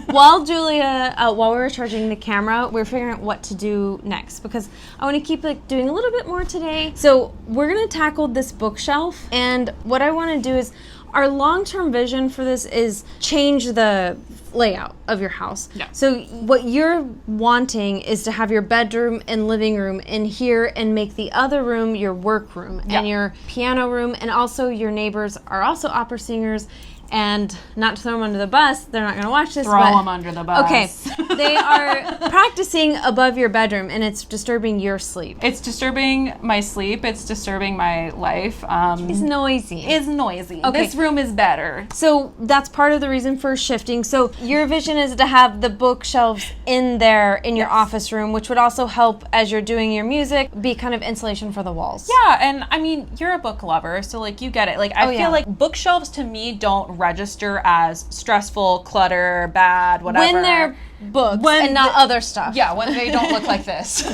[SPEAKER 1] While we were charging the camera, we were figuring out what to do next because I want to keep doing a little bit more today. So we're gonna tackle this bookshelf, and what I want to do is our long-term vision for this is change the layout of your house.
[SPEAKER 2] Yeah.
[SPEAKER 1] So what you're wanting is to have your bedroom and living room in here and make the other room your work room and your piano room, and also your neighbors are also opera singers. And not to throw them under the bus, they're not going to watch this.
[SPEAKER 2] Throw them under the bus.
[SPEAKER 1] Okay, they are practicing above your bedroom, and it's disturbing your sleep.
[SPEAKER 2] It's disturbing my sleep. It's disturbing my life.
[SPEAKER 1] It's noisy.
[SPEAKER 2] It's noisy.
[SPEAKER 1] Okay.
[SPEAKER 2] This room is better.
[SPEAKER 1] So that's part of the reason for shifting. So your vision is to have the bookshelves in there in your office room, which would also help as you're doing your music, be kind of insulation for the walls.
[SPEAKER 2] Yeah, and I mean, you're a book lover, so like you get it. Like I feel like bookshelves to me don't register as stressful, clutter, bad, whatever.
[SPEAKER 1] When they're books and not other stuff.
[SPEAKER 2] Yeah, when they don't look like this.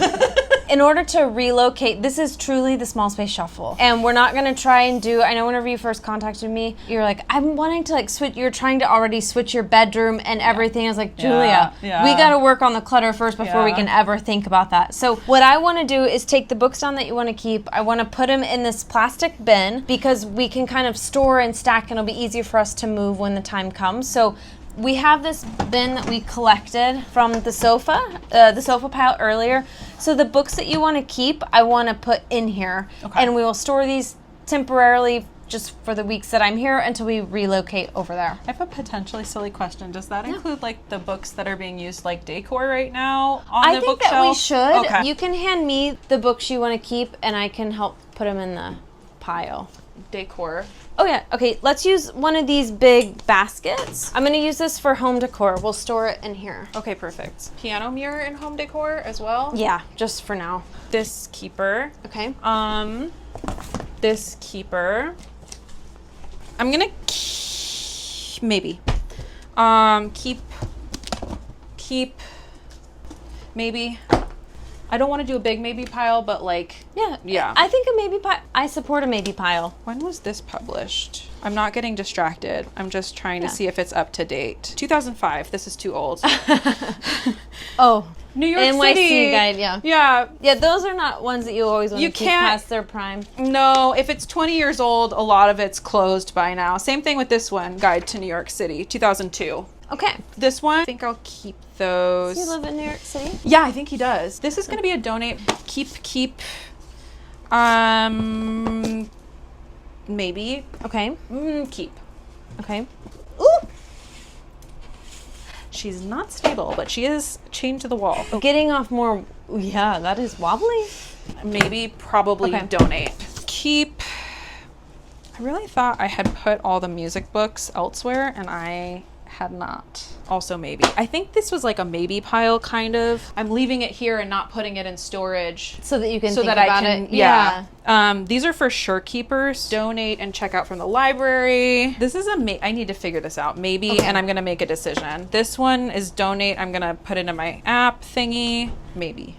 [SPEAKER 1] In order to relocate, this is truly the small space shuffle. And we're not gonna try and do, I know whenever you first contacted me, you're like, I'm wanting to like switch, you're trying to already switch your bedroom and everything. I was like, Julia, we gotta work on the clutter first before we can ever think about that. So what I wanna do is take the books down that you wanna keep, I wanna put them in this plastic bin because we can kind of store and stack and it'll be easier for us to move when the time comes. So we have this bin that we collected from the sofa pile earlier. So the books that you want to keep, I want to put in here. Okay. And we will store these temporarily just for the weeks that I'm here until we relocate over there.
[SPEAKER 2] I have a potentially silly question. Does that include like the books that are being used like decor right now on the bookshelf?
[SPEAKER 1] I think that we should.
[SPEAKER 2] Okay.
[SPEAKER 1] You can hand me the books you want to keep and I can help put them in the pile.
[SPEAKER 2] Decor.
[SPEAKER 1] Oh yeah, okay, let's use one of these big baskets. I'm gonna use this for home decor. We'll store it in here.
[SPEAKER 2] Okay, perfect. Piano mirror and home decor as well?
[SPEAKER 1] Yeah, just for now.
[SPEAKER 2] This keeper.
[SPEAKER 1] Okay.
[SPEAKER 2] This keeper. I'm gonna maybe. Keep maybe. I don't want to do a big maybe pile, but like... Yeah.
[SPEAKER 1] I think a maybe pile... I support a maybe pile.
[SPEAKER 2] When was this published? I'm not getting distracted. I'm just trying to see if it's up to date. 2005. This is too old.
[SPEAKER 1] Oh.
[SPEAKER 2] New York
[SPEAKER 1] NYC
[SPEAKER 2] City.
[SPEAKER 1] guide, yeah.
[SPEAKER 2] Yeah.
[SPEAKER 1] Yeah, those are not ones that you always want to keep past their prime.
[SPEAKER 2] No, if it's 20 years old, a lot of it's closed by now. Same thing with this one, Guide to New York City, 2002.
[SPEAKER 1] Okay.
[SPEAKER 2] This one, I think I'll keep those.
[SPEAKER 1] Does he live in New York City?
[SPEAKER 2] Yeah, I think he does. This is going to be a donate, keep, maybe.
[SPEAKER 1] Okay.
[SPEAKER 2] Keep.
[SPEAKER 1] Okay.
[SPEAKER 2] Ooh! She's not stable, but she is chained to the wall.
[SPEAKER 1] Getting off more, yeah, that is wobbly.
[SPEAKER 2] Maybe, probably donate. Keep. I really thought I had put all the music books elsewhere, and I had not. Also maybe. I think this was like a maybe pile, kind of. I'm leaving it here and not putting it in storage.
[SPEAKER 1] So that you can think about it.
[SPEAKER 2] Yeah. These are for shirt keepers. Donate and check out from the library. This is I need to figure this out. Maybe, and I'm going to make a decision. This one is donate. I'm going to put it in my app thingy. Maybe.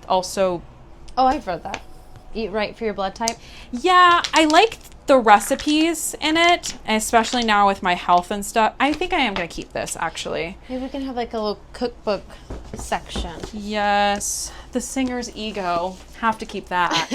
[SPEAKER 2] Also.
[SPEAKER 1] Oh, I've read that. Eat right for your blood type.
[SPEAKER 2] Yeah, I like the recipes in it, especially now with my health and stuff. I think I am going to keep this, actually.
[SPEAKER 1] Maybe we can have like a little cookbook section.
[SPEAKER 2] Yes. The singer's ego. Have to keep that.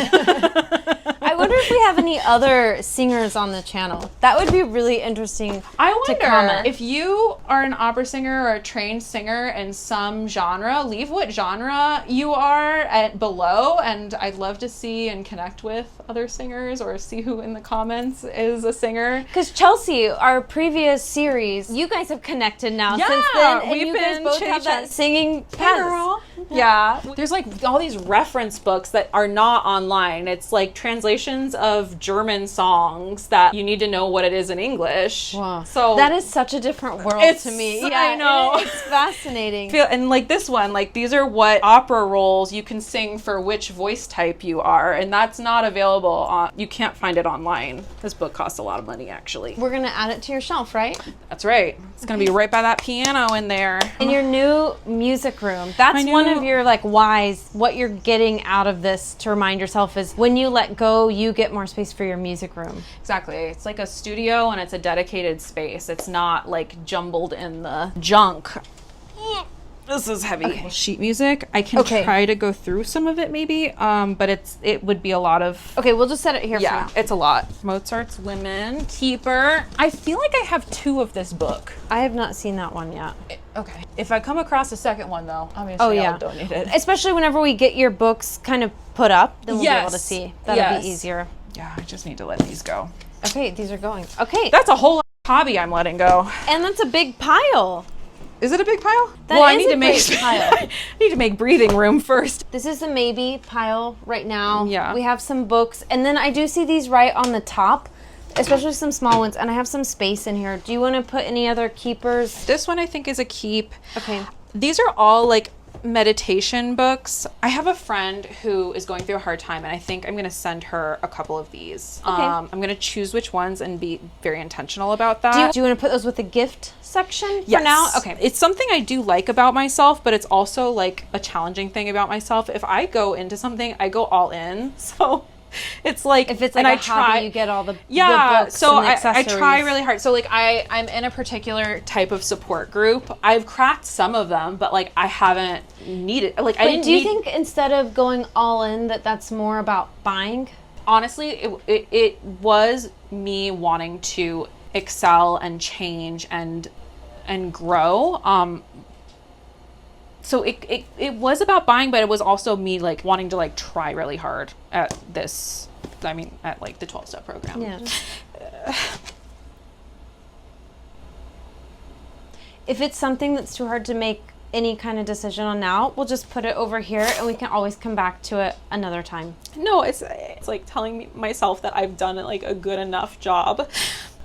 [SPEAKER 1] I wonder if we have any other singers on the channel. That would be really interesting to comment.
[SPEAKER 2] If you are an opera singer or a trained singer in some genre, leave what genre you are below, and I'd love to see and connect with other singers or see who in the comments is a singer.
[SPEAKER 1] Because Chelsea, our previous series, you guys have connected now since then, and you guys both have that singing path.
[SPEAKER 2] Yeah. There's like all these reference books that are not online. It's like translations of German songs that you need to know what it is in English.
[SPEAKER 1] Wow.
[SPEAKER 2] So
[SPEAKER 1] that is such a different world to me. Yeah,
[SPEAKER 2] I know.
[SPEAKER 1] It's fascinating.
[SPEAKER 2] And like this one, like these are what opera roles you can sing for which voice type you are, and that's not available on. You can't find it online. This book costs a lot of money, actually.
[SPEAKER 1] We're gonna add it to your shelf, right?
[SPEAKER 2] That's right. It's gonna be right by that piano in there.
[SPEAKER 1] In your new music room. That's one of of your like whys, what you're getting out of this to remind yourself is when you let go, you get more space for your music room.
[SPEAKER 2] Exactly. It's like a studio and it's a dedicated space. It's not like jumbled in the junk. This is heavy. Okay. Sheet music. I can try to go through some of it maybe, but it would be a lot of...
[SPEAKER 1] Okay, we'll just set it here for now.
[SPEAKER 2] It's a lot. Mozart's Women, Keeper. I feel like I have 2 of this book.
[SPEAKER 1] I have not seen that one yet.
[SPEAKER 2] Okay. If I come across a second one though, obviously I'll donate it.
[SPEAKER 1] Especially whenever we get your books kind of put up, then we'll be able to see. That'll be easier.
[SPEAKER 2] Yeah, I just need to let these go.
[SPEAKER 1] Okay, these are going. Okay.
[SPEAKER 2] That's a whole hobby I'm letting go.
[SPEAKER 1] And that's a big pile.
[SPEAKER 2] Is it a big pile?
[SPEAKER 1] I need to make pile.
[SPEAKER 2] I need to make breathing room first.
[SPEAKER 1] This is the maybe pile right now.
[SPEAKER 2] Yeah.
[SPEAKER 1] We have some books, and then I do see these right on the top, especially some small ones, and I have some space in here. Do you want to put any other keepers?
[SPEAKER 2] This one I think is a keep.
[SPEAKER 1] Okay.
[SPEAKER 2] These are all like meditation books. I have a friend who is going through a hard time, and I think I'm going to send her a couple of these.
[SPEAKER 1] Okay.
[SPEAKER 2] I'm going to choose which ones and be very intentional about that.
[SPEAKER 1] Do you want to put those with the gift section for
[SPEAKER 2] Yes.
[SPEAKER 1] now? Okay.
[SPEAKER 2] It's something I do like about myself, but it's also like a challenging thing about myself. If I go into something, I go all in. So it's like,
[SPEAKER 1] if it's like
[SPEAKER 2] and
[SPEAKER 1] a hobby, you get all the books
[SPEAKER 2] so
[SPEAKER 1] and the
[SPEAKER 2] I
[SPEAKER 1] accessories.
[SPEAKER 2] try really hard. So like I'm in a particular type of support group. I've cracked some of them, but like I haven't needed, like I didn't
[SPEAKER 1] do you think instead of going all in that's more about buying?
[SPEAKER 2] Honestly, it was me wanting to excel and change and grow. So it was about buying, but it was also me like wanting to like try really hard at this. I mean, at like the 12-step program.
[SPEAKER 1] Yeah. If it's something that's too hard to make any kind of decision on now, we'll just put it over here and we can always come back to it another time.
[SPEAKER 2] No, it's like telling myself that I've done like a good enough job.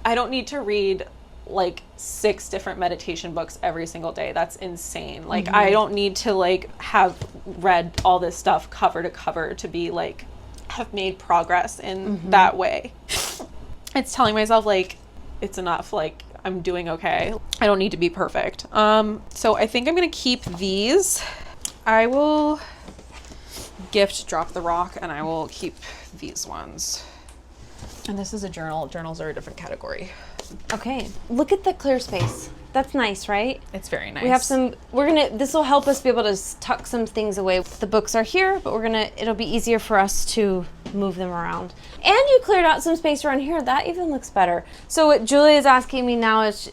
[SPEAKER 2] I don't need to read like 6 different meditation books every single day. That's insane. Like I don't need to like have read all this stuff cover to cover to be like have made progress in that way. It's telling myself like it's enough, like I'm doing okay. I don't need to be perfect. So I think I'm gonna keep these. I will gift Drop the Rock, and I will keep these ones. And this is a journal. Journals are a different category.
[SPEAKER 1] Okay. Look at the clear space. That's nice, right?
[SPEAKER 2] It's very nice.
[SPEAKER 1] We have some, this will help us be able to tuck some things away. The books are here, but it'll be easier for us to move them around. And you cleared out some space around here. That even looks better. So what Julie is asking me now is,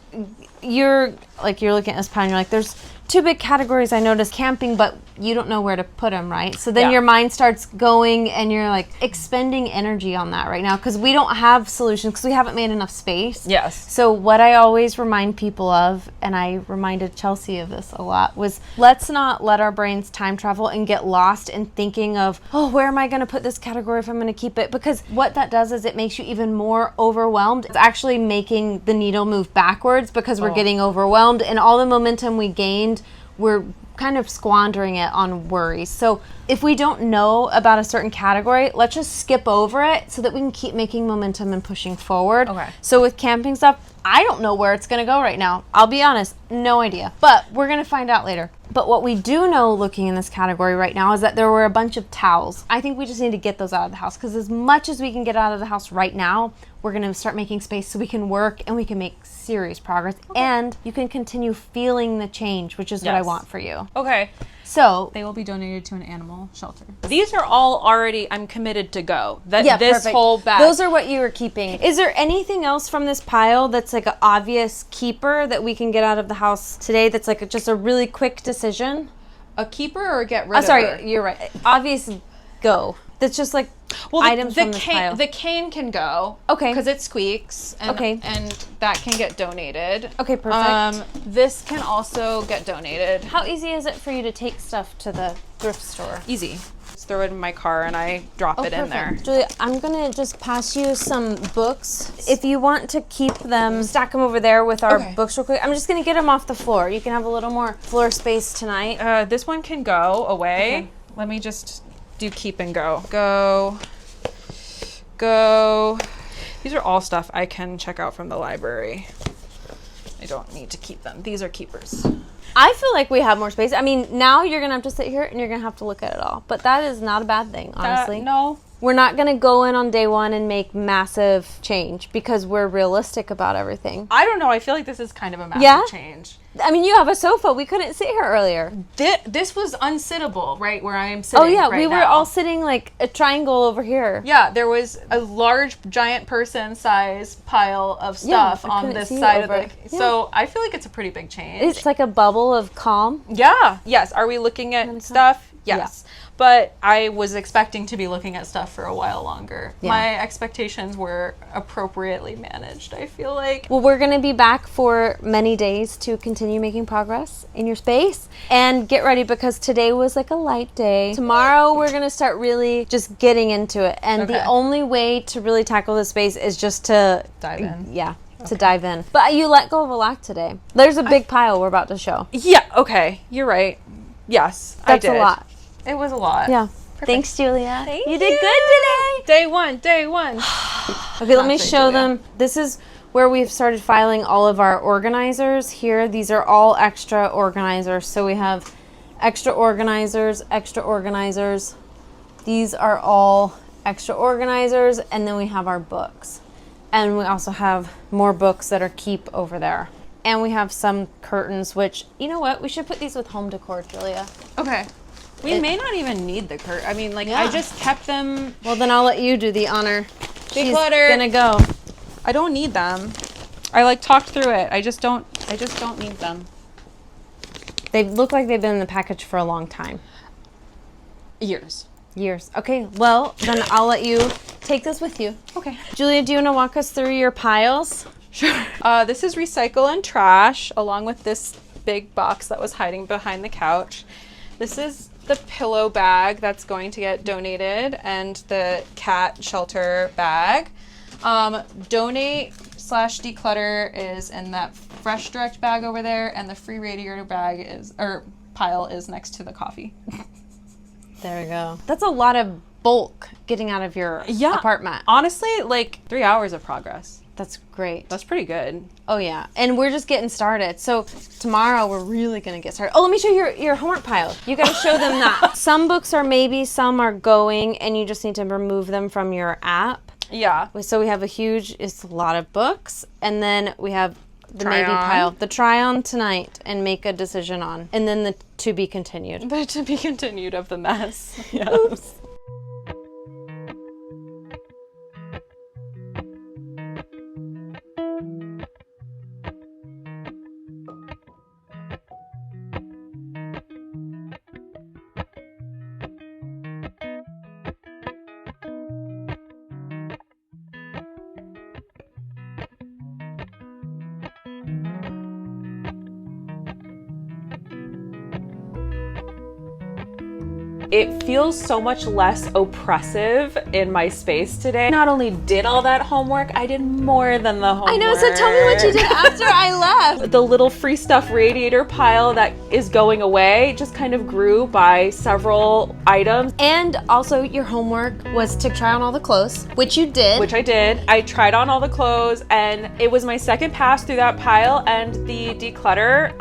[SPEAKER 1] you're looking at this pile and you're like, there's 2 big categories I noticed: camping, but you don't know where to put them, right? So then your mind starts going and you're like expending energy on that right now because we don't have solutions because we haven't made enough space.
[SPEAKER 2] Yes.
[SPEAKER 1] So what I always remind people of, and I reminded Chelsea of this a lot, was let's not let our brains time travel and get lost in thinking of, oh, where am I going to put this category if I'm going to keep it? Because what that does is it makes you even more overwhelmed. It's actually making the needle move backwards because we're getting overwhelmed, and all the momentum we gained, we're kind of squandering it on worries. So if we don't know about a certain category, let's just skip over it so that we can keep making momentum and pushing forward.
[SPEAKER 2] Okay.
[SPEAKER 1] So with camping stuff, I don't know where it's going to go right now. I'll be honest, no idea. But we're going to find out later. But what we do know looking in this category right now is that there were a bunch of towels. I think we just need to get those out of the house because as much as we can get out of the house right now, we're going to start making space so we can work and we can make serious progress. And you can continue feeling the change, which is what I want for you.
[SPEAKER 2] Okay.
[SPEAKER 1] So
[SPEAKER 2] they will be donated to an animal shelter. These are all already, I'm committed to go. This
[SPEAKER 1] perfect.
[SPEAKER 2] whole bag.
[SPEAKER 1] Those are what you were keeping. Is there anything else from this pile that's like an obvious keeper that we can get out of the house today that's like just a really quick decision?
[SPEAKER 2] A keeper or get rid of
[SPEAKER 1] Sorry,
[SPEAKER 2] her?
[SPEAKER 1] you're right. Obvious go. That's just like items from this pile.
[SPEAKER 2] The cane can go.
[SPEAKER 1] Okay.
[SPEAKER 2] Because it squeaks. And, and that can get donated.
[SPEAKER 1] Okay, perfect.
[SPEAKER 2] This can also get donated.
[SPEAKER 1] How easy is it for you to take stuff to the thrift store?
[SPEAKER 2] Easy. Just throw it in my car and I drop it in there.
[SPEAKER 1] Julia, I'm going to just pass you some books. If you want to keep them, stack them over there with our books real quick. I'm just going to get them off the floor. You can have a little more floor space tonight.
[SPEAKER 2] This one can go away. Okay. Let me just do keep and go. Go. These are all stuff I can check out from the library. I don't need to keep them. These are keepers.
[SPEAKER 1] I feel like we have more space. I mean, now you're gonna have to sit here and you're gonna have to look at it all. But that is not a bad thing, honestly.
[SPEAKER 2] No.
[SPEAKER 1] We're not gonna go in on day one and make massive change because we're realistic about everything.
[SPEAKER 2] I don't know. I feel like this is kind of a massive change.
[SPEAKER 1] I mean, you have a sofa. We couldn't sit here earlier.
[SPEAKER 2] This was unsittable, right, where I am sitting.
[SPEAKER 1] Oh yeah,
[SPEAKER 2] right
[SPEAKER 1] we were
[SPEAKER 2] now.
[SPEAKER 1] all sitting like a triangle over here.
[SPEAKER 2] Yeah, there was a large, giant person-size pile of stuff on
[SPEAKER 1] couldn't
[SPEAKER 2] this
[SPEAKER 1] see
[SPEAKER 2] side
[SPEAKER 1] over
[SPEAKER 2] of
[SPEAKER 1] it.
[SPEAKER 2] the. So I feel like it's a pretty big change.
[SPEAKER 1] It's like a bubble of calm.
[SPEAKER 2] Yeah. Yes. Are we looking at stuff? Yes. But I was expecting to be looking at stuff for a while longer.
[SPEAKER 1] Yeah.
[SPEAKER 2] My expectations were appropriately managed, I feel like.
[SPEAKER 1] Well, we're going to be back for many days to continue making progress in your space. And get ready because today was like a light day. Tomorrow, we're going to start really just getting into it. And the only way to really tackle this space is just to
[SPEAKER 2] Dive in.
[SPEAKER 1] Yeah, to dive in. But you let go of a lot today. There's a big pile we're about to show.
[SPEAKER 2] Yeah. Okay. You're right. Yes, I
[SPEAKER 1] That's
[SPEAKER 2] did.
[SPEAKER 1] a lot.
[SPEAKER 2] It was a lot.
[SPEAKER 1] Yeah. Thanks, Julia.
[SPEAKER 2] Thank
[SPEAKER 1] you did good today.
[SPEAKER 2] Day one.
[SPEAKER 1] Okay, let me
[SPEAKER 2] say
[SPEAKER 1] show
[SPEAKER 2] Julia.
[SPEAKER 1] them. This is where we've started filing all of our organizers here. These are all extra organizers. So we have extra organizers, extra organizers. These are all extra organizers. And then we have our books. And we also have more books that are keep over there. And we have some curtains, which, you know what? We should put these with home decor, Julia.
[SPEAKER 2] Okay. We may not even need the curtain. I mean, like, I just kept them.
[SPEAKER 1] Well, then I'll let you do the honor. She's
[SPEAKER 2] Declutter.
[SPEAKER 1] gonna go.
[SPEAKER 2] I don't need them. I like talked through it. I just don't need them.
[SPEAKER 1] They look like they've been in the package for a long time.
[SPEAKER 2] Years.
[SPEAKER 1] Okay, well, then I'll let you take this with you.
[SPEAKER 2] Okay.
[SPEAKER 1] Julia, do you want to walk us through your piles?
[SPEAKER 2] Sure. This is recycle and trash, along with this big box that was hiding behind the couch. This is the pillow bag that's going to get donated and the cat shelter bag. Donate/declutter is in that fresh direct bag over there, and the free radiator bag pile is next to the coffee.
[SPEAKER 1] There we go. That's a lot of bulk getting out of your apartment.
[SPEAKER 2] Honestly, like 3 hours of progress.
[SPEAKER 1] That's great.
[SPEAKER 2] That's pretty good.
[SPEAKER 1] Oh yeah, and we're just getting started. So tomorrow we're really gonna get started. Oh, let me show you your homework pile. You gotta show them that. Some books are maybe, some are going, and you just need to remove them from your app.
[SPEAKER 2] Yeah.
[SPEAKER 1] So we have it's a lot of books, and then we have the
[SPEAKER 2] Try
[SPEAKER 1] maybe
[SPEAKER 2] on.
[SPEAKER 1] pile. The try on tonight and make a decision on, and then the to be continued.
[SPEAKER 2] The to be continued of the mess. Yeah.
[SPEAKER 1] Oops.
[SPEAKER 2] It feels so much less oppressive in my space today. Not only did all that homework, I did more than the homework.
[SPEAKER 1] I know, so tell me what you did after I left.
[SPEAKER 2] The little free stuff radiator pile that is going away just kind of grew by several items.
[SPEAKER 1] And also your homework was to try on all the clothes, which you did.
[SPEAKER 2] Which I did. I tried on all the clothes, and it was my second pass through that pile, and the declutter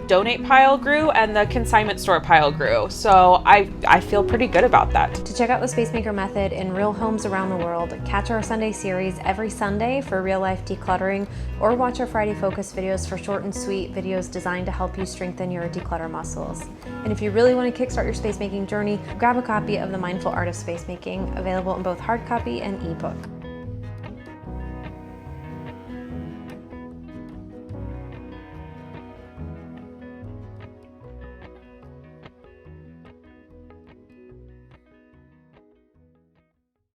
[SPEAKER 2] donate pile grew and the consignment store pile grew. So I feel pretty good about that.
[SPEAKER 3] To check out the Spacemaker method in real homes around the world, catch our Sunday series every Sunday for real life decluttering, or watch our Friday focus videos for short and sweet videos designed to help you strengthen your declutter muscles. And if you really want to kickstart your space making journey, grab a copy of The Mindful Art of Space Making, available in both hard copy and ebook.